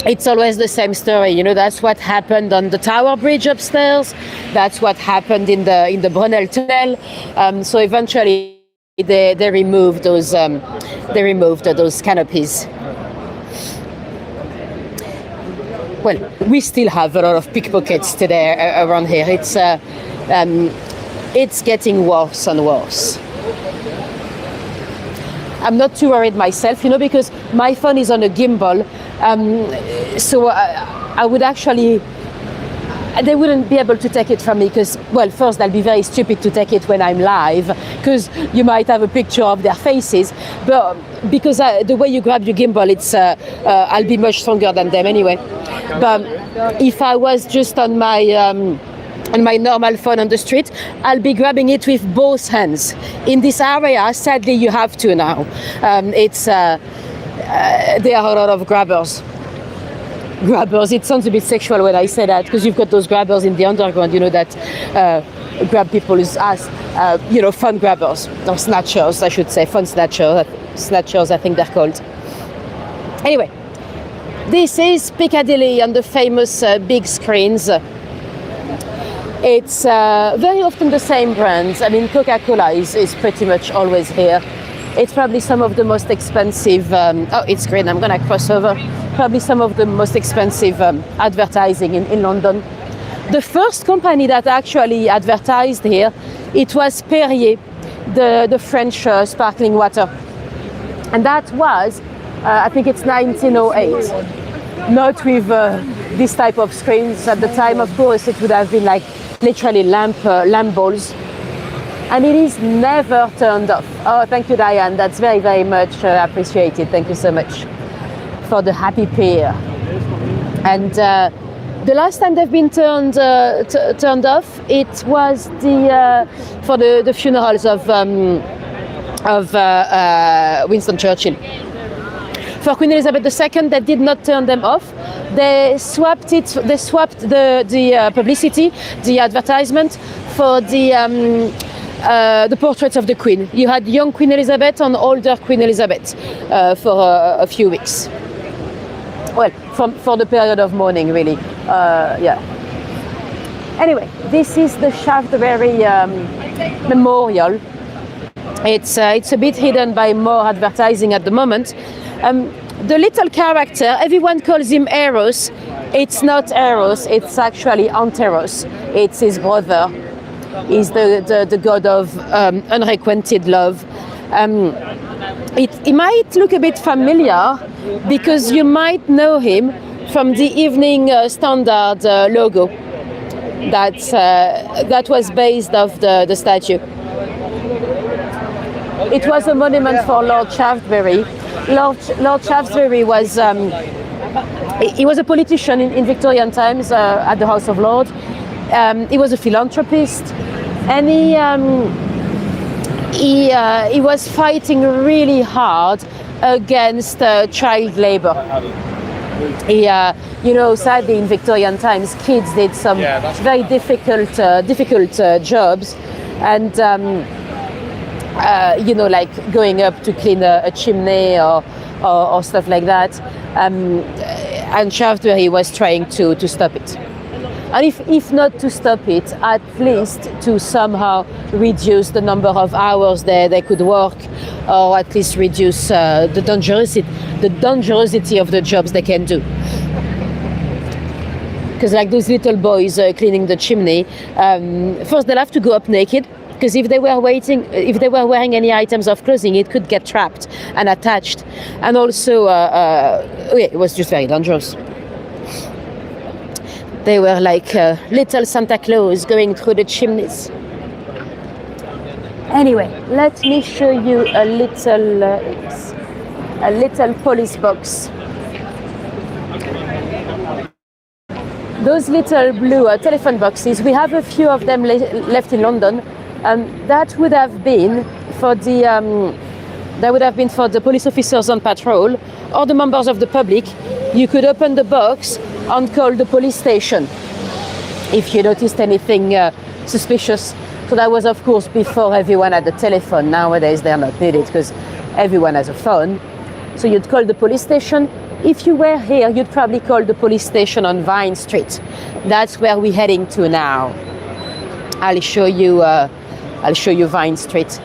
It's always the same story. That's what happened on the Tower Bridge upstairs. That's what happened in the Brunel Tunnel. So eventually, they removed those canopies. Well, we still have a lot of pickpockets today around here. It's getting worse and worse. I'm not too worried myself, because my phone is on a gimbal, so I would actually. They wouldn't be able to take it from me because, well, first, they'll be very stupid to take it when I'm live because you might have a picture of their faces. But because the way you grab your gimbal, I'll be much stronger than them anyway. But if I was just on my normal phone on the street, I'll be grabbing it with both hands. In this area, sadly, you have to now. There are a lot of grabbers. It sounds a bit sexual when I say that because you've got those grabbers in the underground, that grab people's ass, fun grabbers or snatchers, I should say, fun snatchers, I think they're called. Anyway, this is Piccadilly on the famous big screens. It's very often the same brands. I mean, Coca-Cola is pretty much always here. It's probably some of the most expensive, oh, it's green, I'm gonna cross over. Probably some of the most expensive advertising in London. The first company that actually advertised here, it was Perrier, the French sparkling water. And that was, I think it's 1908. Not with this type of screens. At the time, of course, it would have been like literally lamp balls. And it is never turned off. Oh, thank you, Diane. That's very, very much appreciated. Thank you so much for the happy pair. And the last time they've been turned off, it was for the funerals of Winston Churchill. For Queen Elizabeth II, they did not turn them off. They swapped it. They swapped the publicity, the advertisement, for the portraits of the Queen. You had young Queen Elizabeth and older Queen Elizabeth for a few weeks. Well, for the period of mourning, really. Yeah. Anyway, this is the Shaftesbury Memorial. It's a bit hidden by more advertising at the moment. The little character, everyone calls him Eros. It's not Eros, it's actually Anteros. It's his brother. He's the god of unrequited love. It might look a bit familiar because you might know him from the Evening Standard logo that was based off the statue. It was a monument for Lord Shaftesbury. Lord Shaftesbury was he was a politician in Victorian times at the House of Lords. He was a philanthropist, and he was fighting really hard against child labor. Sadly in Victorian times, kids did some very difficult jobs, and like going up to clean a chimney or stuff like that. And Shaftesbury was trying to stop it. And if not to stop it, at least to somehow reduce the number of hours they could work, or at least reduce the dangerosity of the jobs they can do. Because like those little boys cleaning the chimney, first they'll have to go up naked, because if they were wearing any items of clothing, it could get trapped and attached. And also, it was just very dangerous. They were like little Santa Claus going through the chimneys. Anyway, let me show you a little police box. Those little blue telephone boxes, we have a few of them left in London. That would have been for the police officers on patrol or the members of the public. You could open the box and call the police station if you noticed anything suspicious. So that was, of course, before everyone had the telephone. Nowadays they're not needed because everyone has a phone. So you'd call the police station. If you were here, you'd probably call the police station on Vine Street. That's where we're heading to now. I'll show you Vine Street.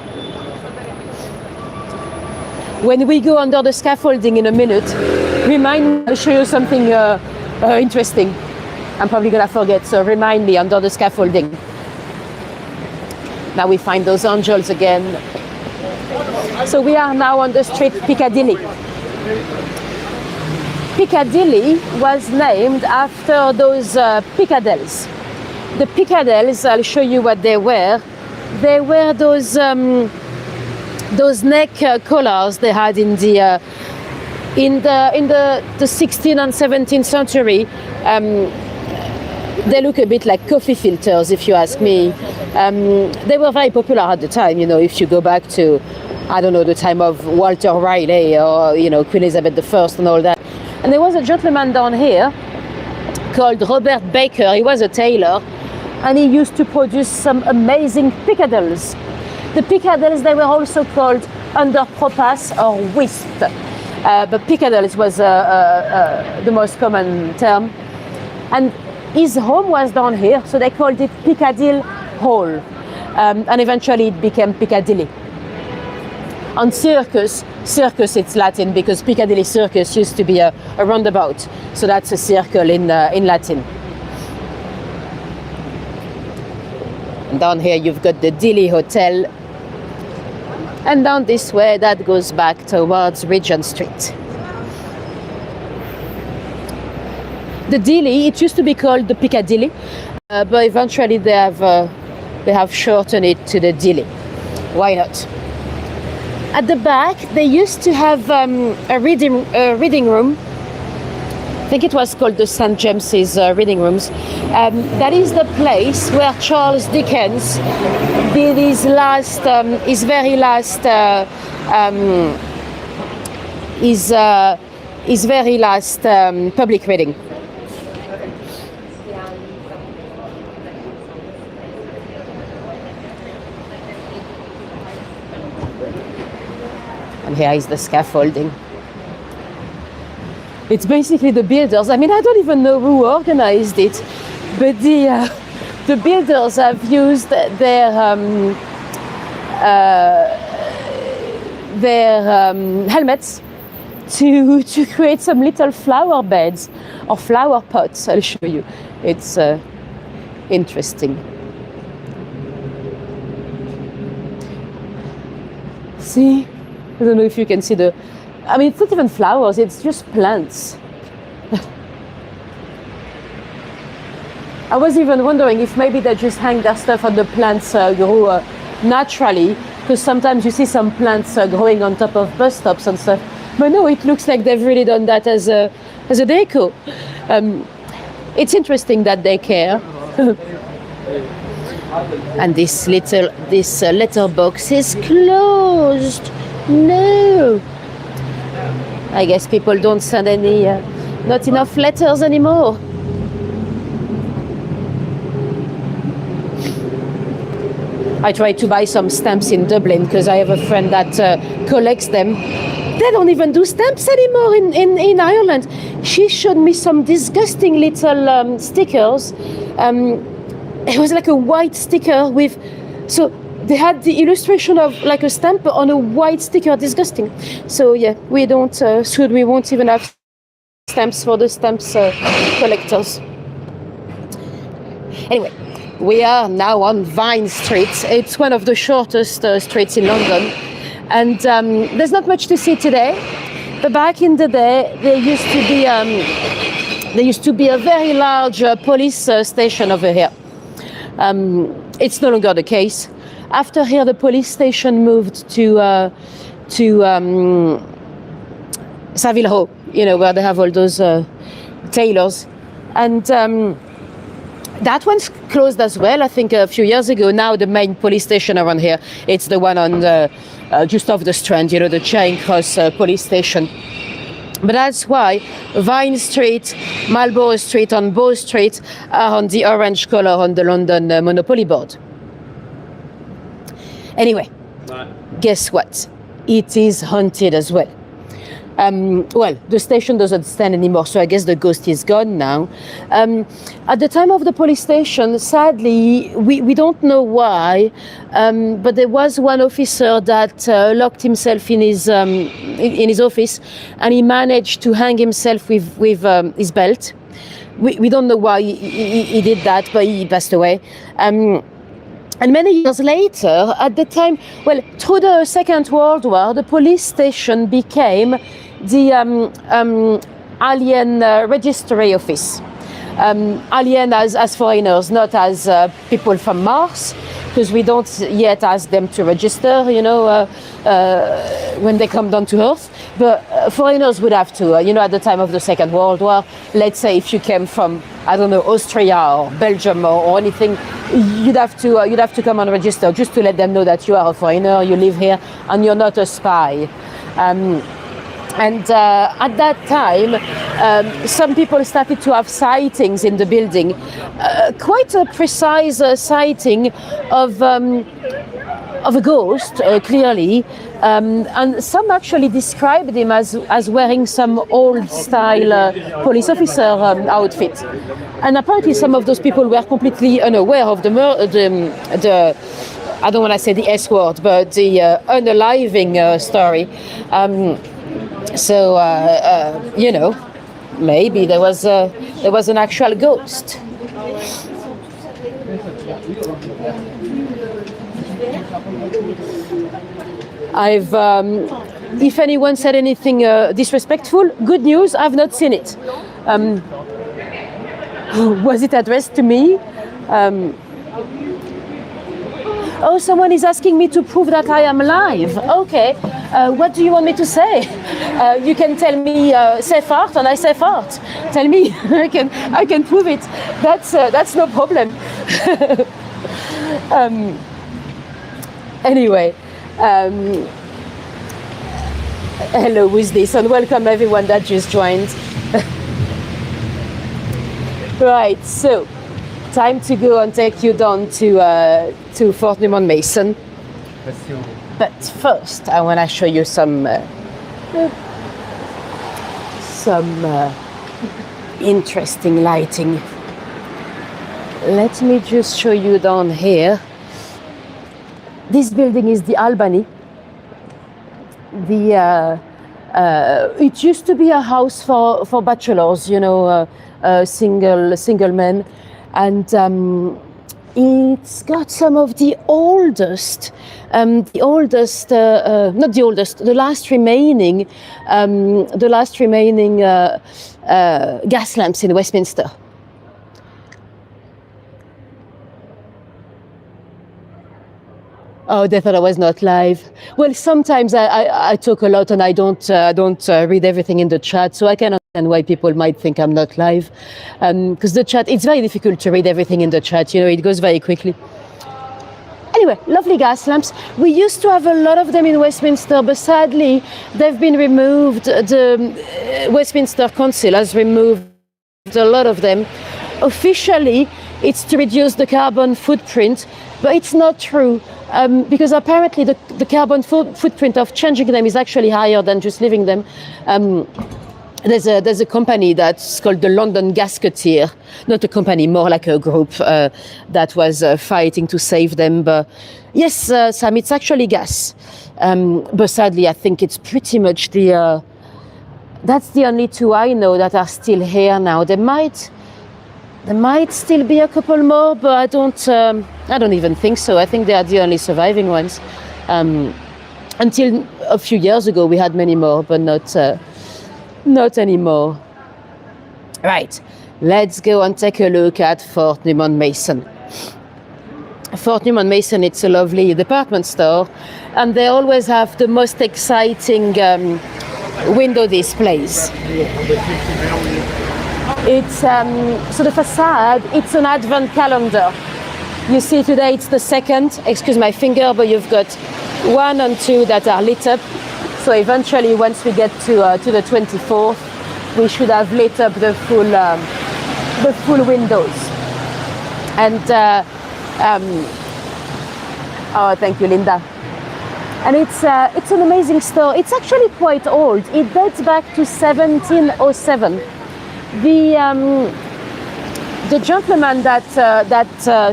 When we go under the scaffolding in a minute, I'll show you something interesting. I'm probably gonna forget, so remind me under the scaffolding. Now we find those angels again. So we are now on the street Piccadilly. Piccadilly was named after those Piccadilles. The Piccadilles, I'll show you what they were. They were those neck collars they had in the 16th and 17th century. They look a bit like coffee filters, if you ask me. They were very popular at the time. If you go back to, I don't know, the time of Walter Raleigh or Queen Elizabeth I and all that. And there was a gentleman down here called Robert Baker. He was a tailor, and he used to produce some amazing Piccadilles. The Piccadilles, they were also called underpropas or wisp. but Piccadilly was the most common term. And his home was down here, so they called it Piccadilly Hall, and eventually it became Piccadilly. On circus it's Latin because Piccadilly Circus used to be a roundabout, so that's a circle in Latin. And down here you've got the Dilly Hotel, and down this way that goes back towards Regent Street. The Dilly, it used to be called the Piccadilly, but eventually they have shortened it to the Dilly. Why not? At the back, they used to have a reading room. I think it was called the St. James's reading rooms. That is the place where Charles Dickens did his very last public reading. And here is the scaffolding. It's basically the builders. I mean, I don't even know who organized it, but the builders have used their helmets to create some little flower beds or flower pots. I'll show you. It's interesting. See? I don't know if you can see I mean, it's not even flowers, it's just plants. I was even wondering if maybe they just hang their stuff and the plants grow naturally, because sometimes you see some plants growing on top of bus stops and stuff. But no, it looks like they've really done that as a deco. It's interesting that they care. And this letterbox is closed. No. I guess people don't send not enough letters anymore. I tried to buy some stamps in Dublin because I have a friend that collects them. They don't even do stamps anymore in Ireland. She showed me some disgusting little stickers. It was like a white sticker with... So they had the illustration of like a stamp on a white sticker. Disgusting. So yeah, we won't even have stamps for the stamps collectors. Anyway, we are now on Vine Street. It's one of the shortest streets in London, and there's not much to see today. But back in the day, there used to be a very large police station over here. It's no longer the case. After here, the police station moved to Savile Row, where they have all those tailors. And that one's closed as well, I think a few years ago. Now the main police station around here, it's the one on just off the Strand, the Charing Cross police station. But that's why Vine Street, Marlborough Street and Bow Street are on the orange colour on the London Monopoly board. Anyway, guess what? It is haunted as well. Well, the station doesn't stand anymore, so I guess the ghost is gone now. At the time of the police station, sadly, we don't know why, but there was one officer that locked himself in his office, and he managed to hang himself with his belt. We don't know why he did that, but he passed away. And many years later, at the time, well, through the Second World War, the police station became the alien registry office. Alien as foreigners, not as people from Mars, because we don't yet ask them to register, when they come down to Earth. But foreigners would have to, at the time of the Second World War. Let's say if you came from, I don't know, Austria or Belgium or anything, you'd have to come and register just to let them know that you are a foreigner, you live here, and you're not a spy. And at that time, some people started to have sightings in the building, quite a precise sighting of of a ghost, clearly, and some actually described him as wearing some old-style police officer outfit. And apparently, some of those people were completely unaware of the I don't want to say the S word, but the unaliving story. You know, maybe there was an actual ghost. If anyone said anything disrespectful, good news, I've not seen it. Was it addressed to me? Oh, someone is asking me to prove that I am live. Okay, what do you want me to say? You can tell me say fart, and I say fart. Tell me, I can prove it. That's no problem. Anyway, hello, who's this? And welcome everyone that just joined. Right, so time to go and take you down to Fort Mason. But first, I want to show you some interesting lighting. Let me just show you down here. This building is the Albany. It used to be a house for bachelors, you know, single men, and it's got some of the last remaining gas lamps in Westminster. Oh, they thought I was not live. Well, sometimes I talk a lot and I don't read everything in the chat, so I can understand why people might think I'm not live. Because the chat, it's very difficult to read everything in the chat, you know, it goes very quickly. Anyway, lovely gas lamps. We used to have a lot of them in Westminster, but sadly, they've been removed. The Westminster Council has removed a lot of them. Officially, it's to reduce the carbon footprint, but it's not true. Because apparently the carbon footprint of changing them is actually higher than just leaving them. There's a company that's called the London Gasketeer, not a company, more like a group that was fighting to save them. But yes, Sam, it's actually gas. But sadly, I think it's pretty much that's the only two I know that are still here now. There might still be a couple more, but I don't even think so. I think they are the only surviving ones. Until a few years ago, we had many more, but not anymore. Right, let's go and take a look at Fort Mason. Fort Mason, it's a lovely department store, and they always have the most exciting window displays. It's so the facade, it's an advent calendar. You see today it's the 2nd, excuse my finger, but you've got 1 and 2 that are lit up. So eventually, once we get to the 24th, we should have lit up the full windows. And oh, thank you, Linda. And it's an amazing store. It's actually quite old. It dates back to 1707. The gentleman that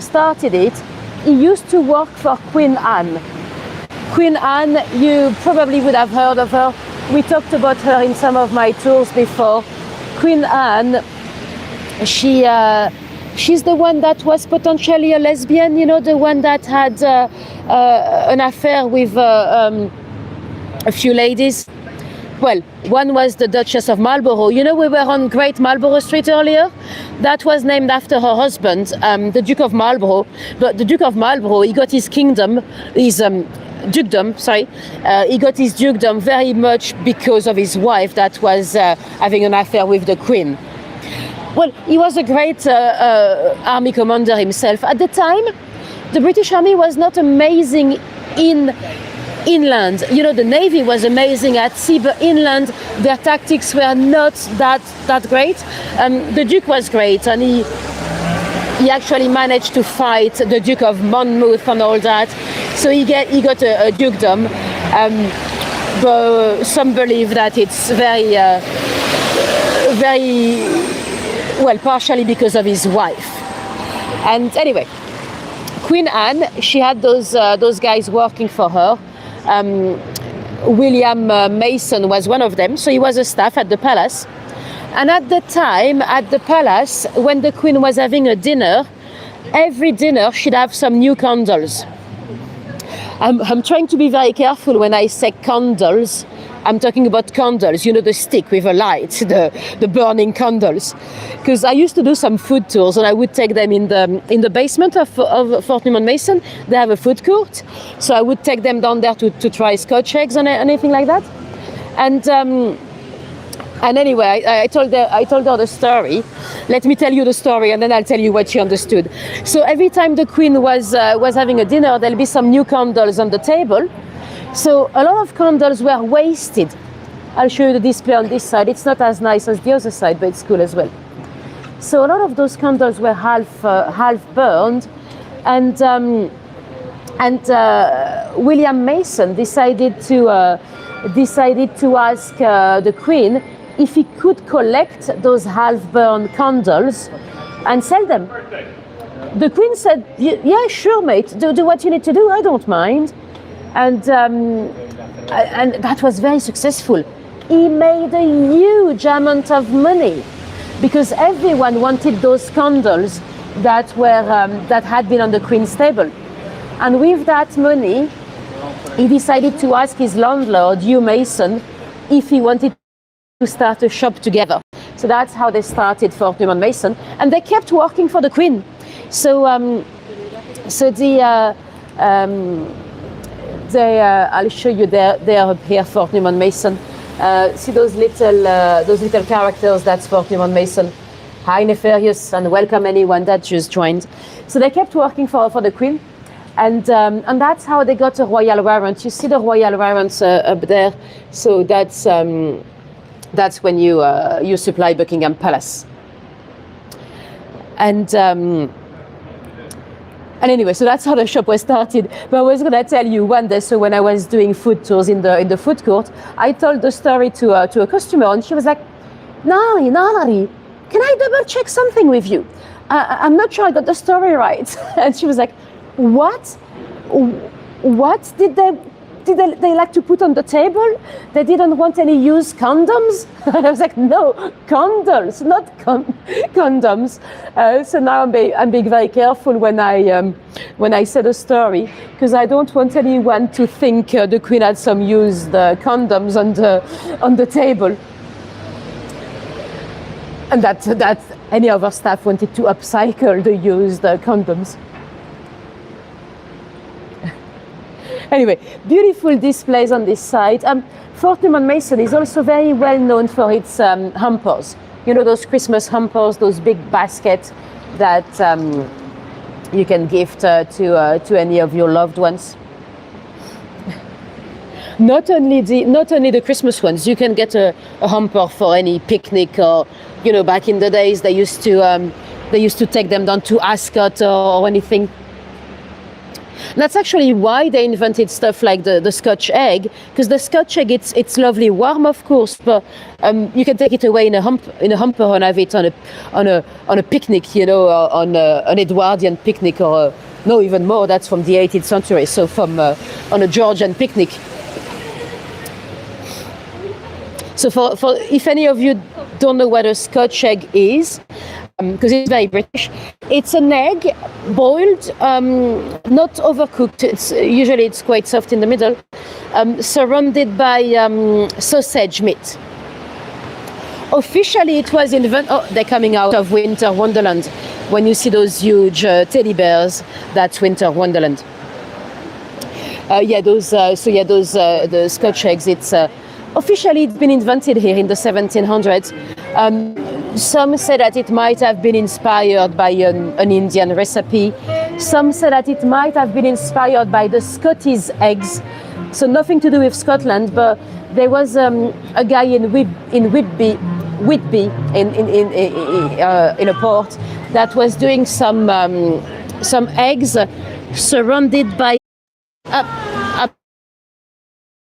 started it, he used to work for Queen Anne. Queen Anne, you probably would have heard of her. We talked about her in some of my tours before. Queen Anne, she's the one that was potentially a lesbian, you know, the one that had an affair with a few ladies. Well, one was the Duchess of Marlborough. You know, we were on Great Marlborough Street earlier. That was named after her husband, the Duke of Marlborough. But the Duke of Marlborough, he got his kingdom, his dukedom, sorry. He got his dukedom very much because of his wife that was having an affair with the Queen. Well, he was a great army commander himself. At the time, the British Army was not amazing inland. You know, the Navy was amazing at sea, but inland, their tactics were not that great. The Duke was great, and he actually managed to fight the Duke of Monmouth and all that. So he got a dukedom. But some believe that it's very well, partially because of his wife. And anyway, Queen Anne, she had those guys working for her. William Mason was one of them, so he was a staff at the palace. And at the time, at the palace, when the Queen was having a dinner, every dinner she'd have some new candles. I'm trying to be very careful when I say candles. I'm talking about candles, you know, the stick with a light, the burning candles. Because I used to do some food tours, and I would take them in the basement of Fort Newman Mason. They have a food court, so I would take them down there to try Scotch eggs and anything like that. And anyway, I told her the story. Let me tell you the story, and then I'll tell you what she understood. So every time the Queen was having a dinner, there'll be some new candles on the table. So a lot of candles were wasted. I'll show you the display on this side. It's not as nice as the other side, but it's cool as well. So a lot of those candles were half burned, and William Mason decided to ask the Queen if he could collect those half-burned candles and sell them. The Queen said, "Yeah, sure, mate. Do what you need to do. I don't mind." And that was very successful. He made a huge amount of money because everyone wanted those candles that had been on the Queen's table. And with that money, he decided to ask his landlord, Hugh Mason, if he wanted to start a shop together. So that's how they started Fort Newman Mason, and they kept working for the Queen. So, I'll show you. They're up here, Fort Newman Mason. See those little characters? That's Fort Newman Mason. Hi, Nefarious, and welcome anyone that just joined. So they kept working for the Queen, and that's how they got a royal warrant. You see the royal warrants up there. So that's when you supply Buckingham Palace. And anyway, so that's how the shop was started. But I was going to tell you one day, so when I was doing food tours in the food court, I told the story to a customer, and she was like, Nathalie, can I double check something with you? I'm not sure I got the story right. And she was like, what? What did they like to put on the table? They didn't want any used condoms? And I was like, no, candles, not condoms. So now I'm being very careful when I say the story, because I don't want anyone to think the Queen had some used condoms on the table, and that any other staff wanted to upcycle the used condoms. Anyway, beautiful displays on this side. Fort Newman Mason is also very well known for its hampers. You know, those Christmas hampers, those big baskets that you can gift to any of your loved ones. Not only the Christmas ones, you can get a hamper for any picnic, or, you know, back in the days they used to take them down to Ascot or anything. That's actually why they invented stuff like the Scotch egg, because the Scotch egg, it's lovely warm, of course, but you can take it away in a hamper and have it on a picnic, you know, on an Edwardian picnic, or no, even more. That's from the 18th century, so on a Georgian picnic. So for if any of you don't know what a Scotch egg is, because it's very British, it's an egg boiled, not overcooked. It's quite soft in the middle, surrounded by sausage meat. Officially, it was invented. Oh, they're coming out of Winter Wonderland. When you see those huge teddy bears, that's Winter Wonderland. The Scotch eggs. It's officially it's been invented here in the 1700s. Some say that it might have been inspired by an Indian recipe. Some say that it might have been inspired by the Scottish eggs. So nothing to do with Scotland, but there was a guy in Whitby in a port that was doing some eggs surrounded by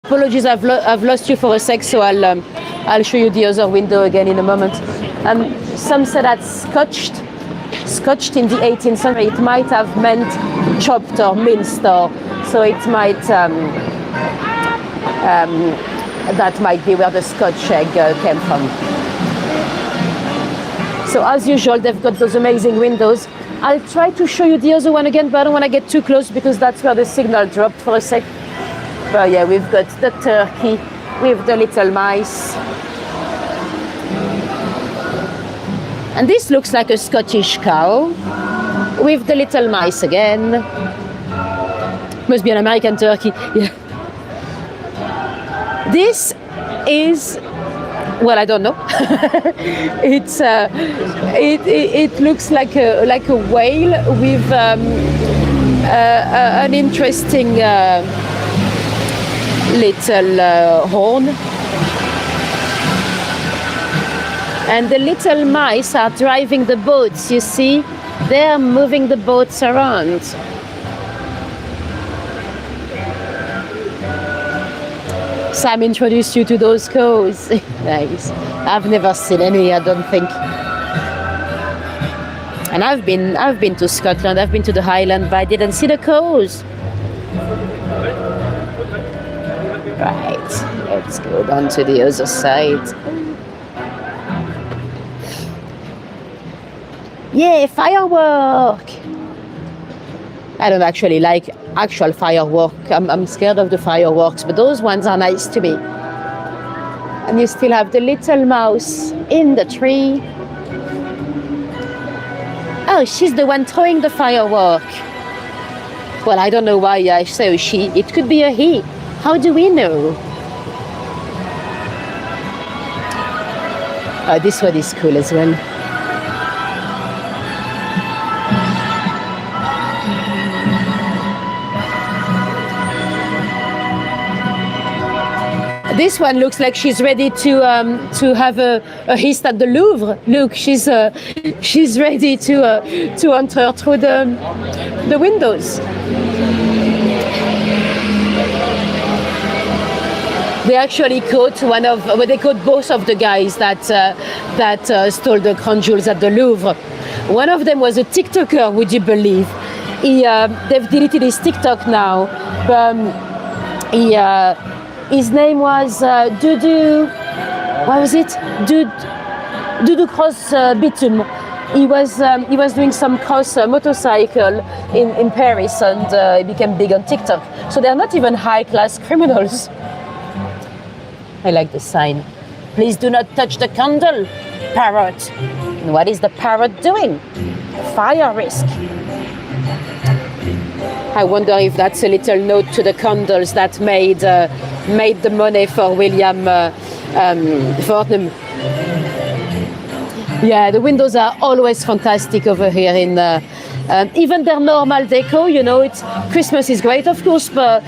Apologies, I've lost you for a sec, so I'll show you the other window again in a moment. Some say that scotched in the 18th century, it might have meant chopped or minced, or so it might that might be where the Scotch egg came from. So as usual, they've got those amazing windows. I'll try to show you the other one again, but I don't want to get too close because that's where the signal dropped for a sec. But yeah, we've got the turkey with the little mice. And this looks like a Scottish cow with the little mice again. Must be an American turkey. Yeah. This is, well, I don't know. It looks like a whale with an interesting little horn. And the little mice are driving the boats, you see? They're moving the boats around. Sam introduced you to those cows. Nice. I've never seen any, I don't think. And I've been to Scotland, I've been to the Highland, but I didn't see the cows. Right, let's go down to the other side. Yeah, firework! I don't actually like actual firework. I'm scared of the fireworks, but those ones are nice to me. And you still have the little mouse in the tree. Oh, she's the one throwing the firework. Well, I don't know why I say she. It could be a he. How do we know? Oh, this one is cool as well. This one looks like she's ready to have a hist at the Louvre. Look, she's ready to enter through the windows. They actually caught they caught both of the guys that stole the crown jewels at the Louvre. One of them was a TikToker, would you believe? They've deleted his TikTok now. His name was Dudu. What was it? Dudu Cross Bitume. He was doing some cross motorcycle in Paris, and he became big on TikTok. So they're not even high-class criminals. I like the sign. Please do not touch the candle, parrot. And what is the parrot doing? Fire risk. I wonder if that's a little note to the candles that made the money for William Fortnum. Yeah, the windows are always fantastic over here in even their normal deco, you know, Christmas is great, of course, but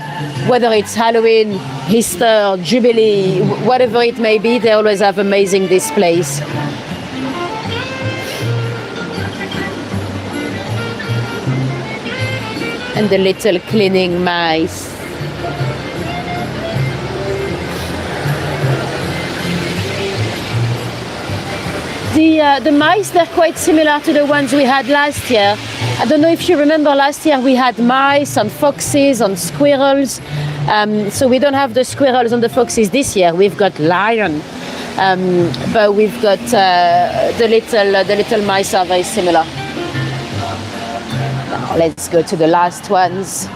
whether it's Halloween, Easter, Jubilee, whatever it may be, they always have amazing displays. And the little cleaning mice. The mice, they're quite similar to the ones we had last year. I don't know if you remember last year we had mice and foxes and squirrels. So we don't have the squirrels and the foxes this year. We've got lion, but we've got the little mice are very similar. Now let's go to the last ones.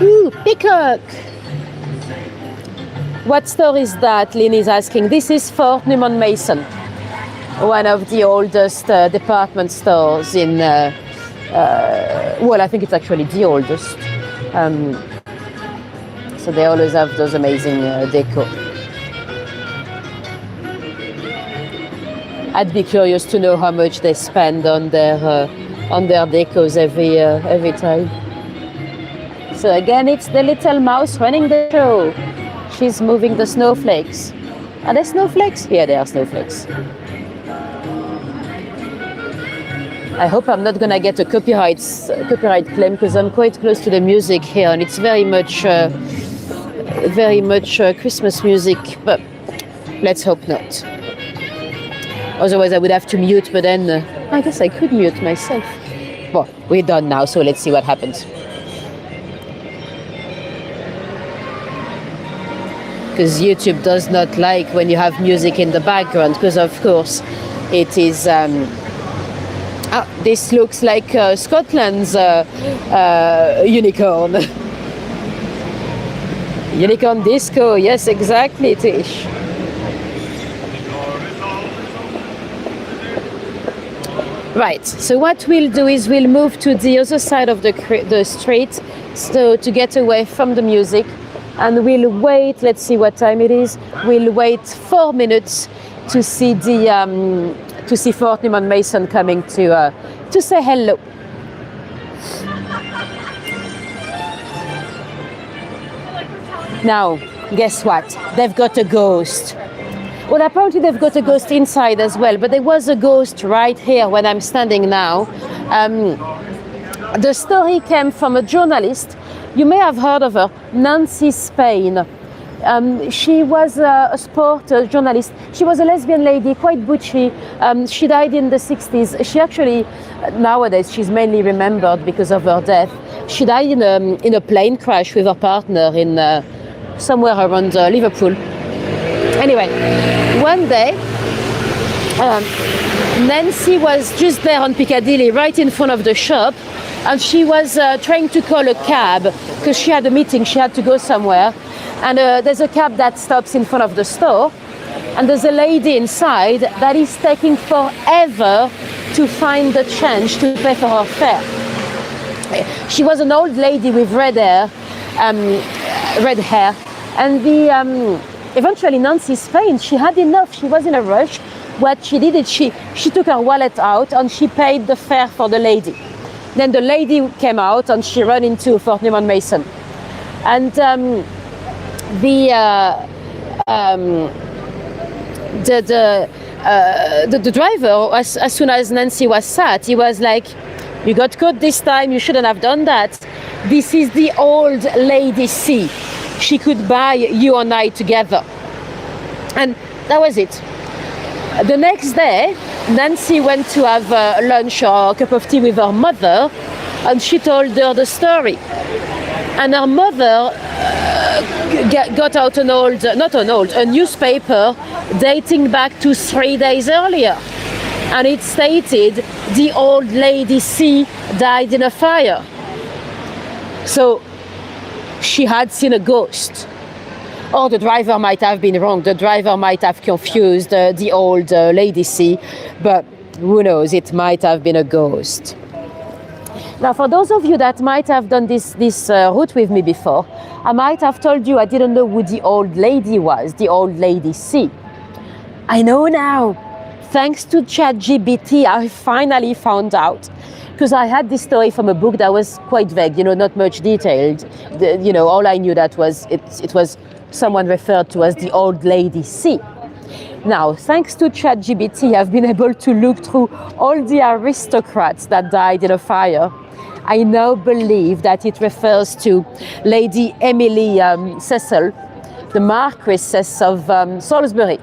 Ooh, peacock! What store is that? Lynn is asking. This is Fortnum and Mason, one of the oldest department stores in. Well, I think it's actually the oldest. So they always have those amazing deco. I'd be curious to know how much they spend on their decos every time. So again, it's the little mouse running the show. She's moving the snowflakes. Are there snowflakes? Yeah, there are snowflakes. I hope I'm not gonna get a copyright claim because I'm quite close to the music here, and it's very much Christmas music. But let's hope not. Otherwise, I would have to mute. But then I guess I could mute myself. Well, we're done now, so let's see what happens. Because YouTube does not like when you have music in the background, because of course it is. This looks like Scotland's unicorn. Unicorn disco, yes, exactly, Tish. Right, so what we'll do is we'll move to the other side of the street, so to get away from the music, and we'll wait, let's see what time it is, we'll wait 4 minutes to see to see Fortnum&Mason coming to say hello. Now, guess what? They've got a ghost. Well, apparently they've got a ghost inside as well, but there was a ghost right here when I'm standing now. The story came from a journalist. You may have heard of her, Nancy Spain. She was a sport journalist. She was a lesbian lady, quite butchy. She died in the 60s. She actually, nowadays, she's mainly remembered because of her death. She died in a plane crash with her partner in somewhere around Liverpool. Anyway, one day, Nancy was just there on Piccadilly, right in front of the shop, and she was trying to call a cab because she had a meeting, she had to go somewhere. And there's a cab that stops in front of the store, and there's a lady inside that is taking forever to find the change to pay for her fare. She was an old lady with red hair, and eventually Nancy Spain, she had enough. She was in a rush. What she did is she took her wallet out and she paid the fare for the lady. Then the lady came out and she ran into Fortnum&Mason, and the driver, as soon as Nancy was sat, he was like, "You got caught this time, you shouldn't have done that. This is the old lady C. She could buy you and I together." And that was it. The next day, Nancy went to have lunch or a cup of tea with her mother, and she told her the story. And her mother got out a newspaper dating back to 3 days earlier. And it stated, "The old lady C died in a fire." So she had seen a ghost. Or the driver might have been wrong. The driver might have confused the old lady C, but who knows, it might have been a ghost. Now, for those of you that might have done this route with me before, I might have told you I didn't know who the old lady was, the old lady C. I know now. Thanks to ChatGPT, I finally found out. Because I had this story from a book that was quite vague, not much detailed. All I knew that was it was someone referred to as the old lady C. Now, thanks to ChatGPT, I've been able to look through all the aristocrats that died in a fire. I now believe that it refers to Lady Emily Cecil, the Marquisess of Salisbury.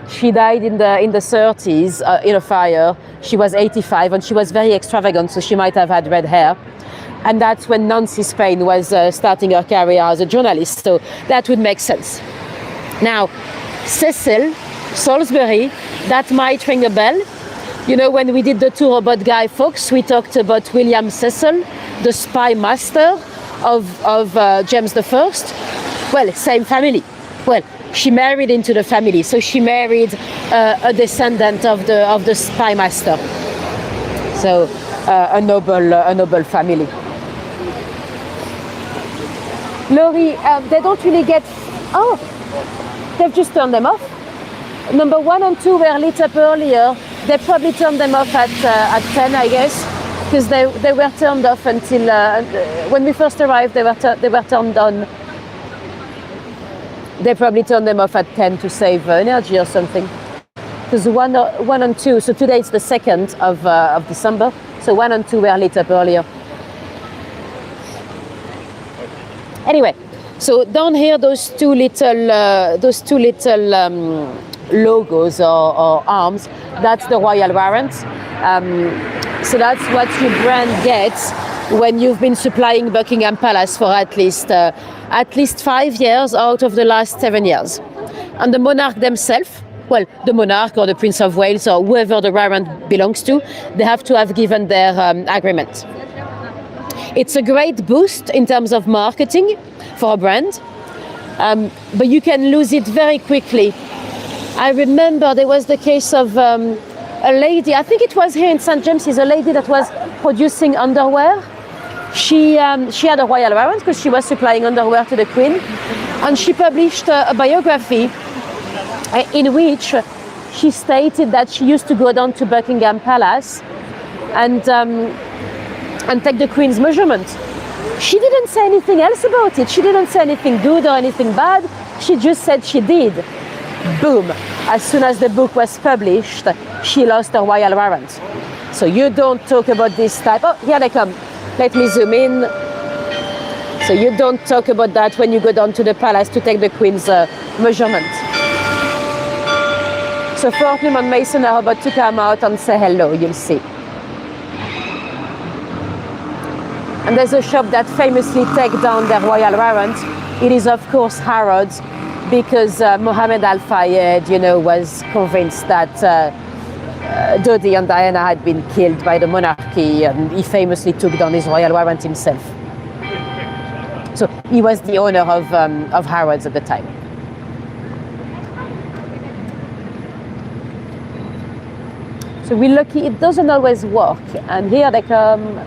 She died in the 30s in a fire. She was 85 and she was very extravagant, so she might have had red hair. And that's when Nancy Spain was starting her career as a journalist, so that would make sense. Now, Cecil, Salisbury, that might ring a bell. When we did the tour about Guy Fawkes, we talked about William Cecil, the spy master of James I. Well, same family. Well, she married into the family, so she married a descendant of the spy master. So a noble family. Laurie, they don't really get. Oh, they've just turned them off. Number 1 and 2 were lit up earlier. They probably turned them off at 10, I guess, because they were turned off until when we first arrived. They were turned on. They probably turned them off at 10 to save energy or something. because 1 and 2, so today it's the 2nd of December, so 1 and 2 were lit up earlier. Anyway, so down here, those two little logos or arms, that's the royal warrant. So that's what your brand gets when you've been supplying Buckingham Palace for at least 5 years out of the last 7 years. And the monarch themselves, well, the monarch or the Prince of Wales or whoever the warrant belongs to, they have to have given their agreement. It's a great boost in terms of marketing for a brand, but you can lose it very quickly. I remember there was the case of a lady, I think it was here in St. James's, a lady that was producing underwear. She had a royal warrant because she was supplying underwear to the Queen, and she published a biography in which she stated that she used to go down to Buckingham Palace and take the Queen's measurement. She didn't say anything else about it. She didn't say anything good or anything bad. She just said she did. Boom. As soon as the book was published, she lost her royal warrant. So you don't talk about this type. Oh, here they come. Let me zoom in. So you don't talk about that when you go down to the palace to take the Queen's measurement. So Fortnum and Mason are about to come out and say hello, you'll see. And there's a shop that famously take down their royal warrant. It is, of course, Harrods, because Mohammed Al Fayed, was convinced that Dodi and Diana had been killed by the monarchy, and he famously took down his royal warrant himself. So he was the owner of Harrods at the time. So we're lucky it doesn't always work, and here they come.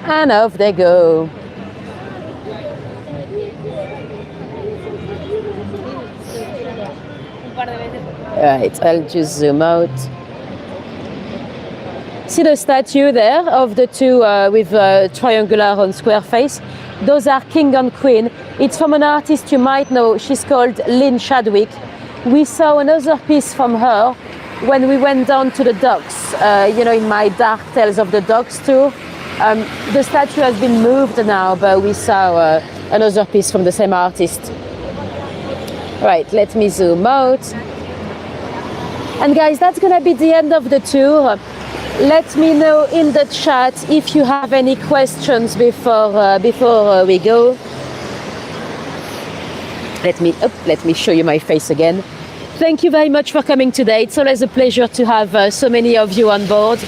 And off they go. Right, I'll just zoom out. See the statue there of the two with triangular and square face? Those are King and Queen. It's from an artist you might know. She's called Lynn Chadwick. We saw another piece from her when we went down to the docks, in my Dark Tales of the Docks tour. The statue has been moved now, but we saw another piece from the same artist. Right, let me zoom out. And guys, that's gonna be the end of the tour. Let me know in the chat if you have any questions before we go. Let me show you my face again. Thank you very much for coming today. It's always a pleasure to have so many of you on board.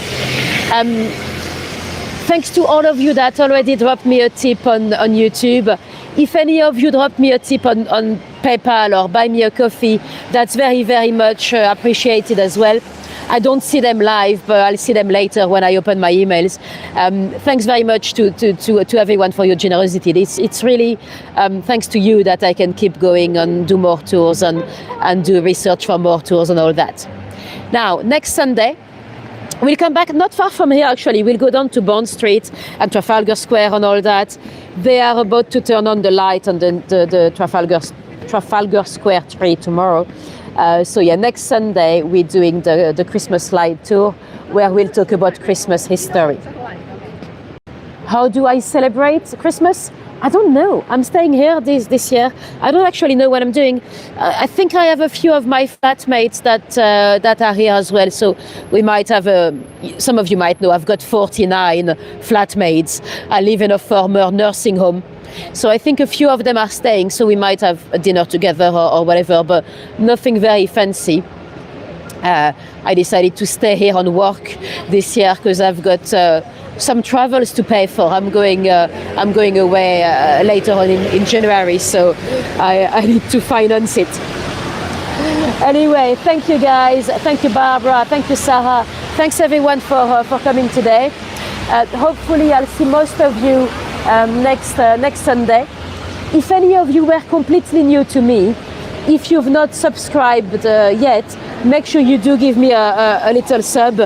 Thanks to all of you that already dropped me a tip on YouTube. If any of you drop me a tip on PayPal or buy me a coffee, that's very, very much appreciated as well. I don't see them live, but I'll see them later when I open my emails. Thanks very much to everyone for your generosity. It's really thanks to you that I can keep going and do more tours and do research for more tours and all that. Now, next Sunday, we'll come back not far from here actually. We'll go down to Bond Street and Trafalgar Square and all that. They are about to turn on the light on the Trafalgar Square tree tomorrow. So yeah, next Sunday we're doing the Christmas light tour where we'll talk about Christmas history. How do I celebrate Christmas? I don't know. I'm staying here this year. I don't actually know what I'm doing. I think I have a few of my flatmates that are here as well. So we might have some of you might know I've got 49 flatmates. I live in a former nursing home. So I think a few of them are staying. So we might have a dinner together or whatever, but nothing very fancy. I decided to stay here and work this year because I've got some travels to pay for. I'm going away later on in January, so I need to finance it. Anyway, thank you guys. Thank you, Barbara. Thank you, Sarah. Thanks everyone for coming today. Hopefully, I'll see most of you next Sunday. If any of you were completely new to me, if you've not subscribed yet, make sure you do give me a little sub.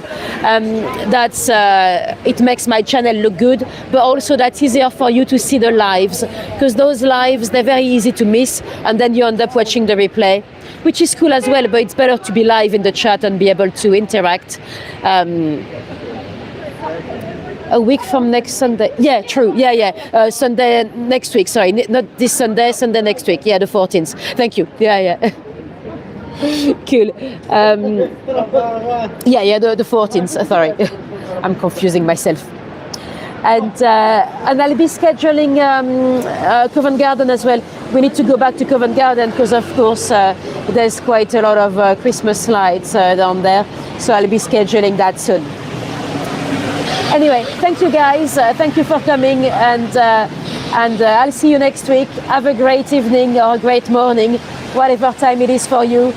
It makes my channel look good, but also that's easier for you to see the lives, because those lives, they're very easy to miss, and then you end up watching the replay, which is cool as well, but it's better to be live in the chat and be able to interact. A week from next Sunday. Yeah, true. Yeah. Sunday next week. Sorry, not this Sunday. Sunday next week. Yeah, the 14th. Thank you. Yeah. Cool. The 14th. Sorry, I'm confusing myself. And I'll be scheduling Covent Garden as well. We need to go back to Covent Garden because, of course, there's quite a lot of Christmas lights down there. So I'll be scheduling that soon. Anyway, thank you guys. Thank you for coming, and I'll see you next week. Have a great evening or a great morning, whatever time it is for you,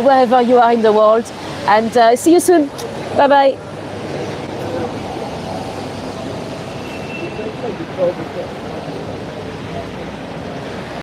wherever you are in the world. And see you soon. Bye-bye.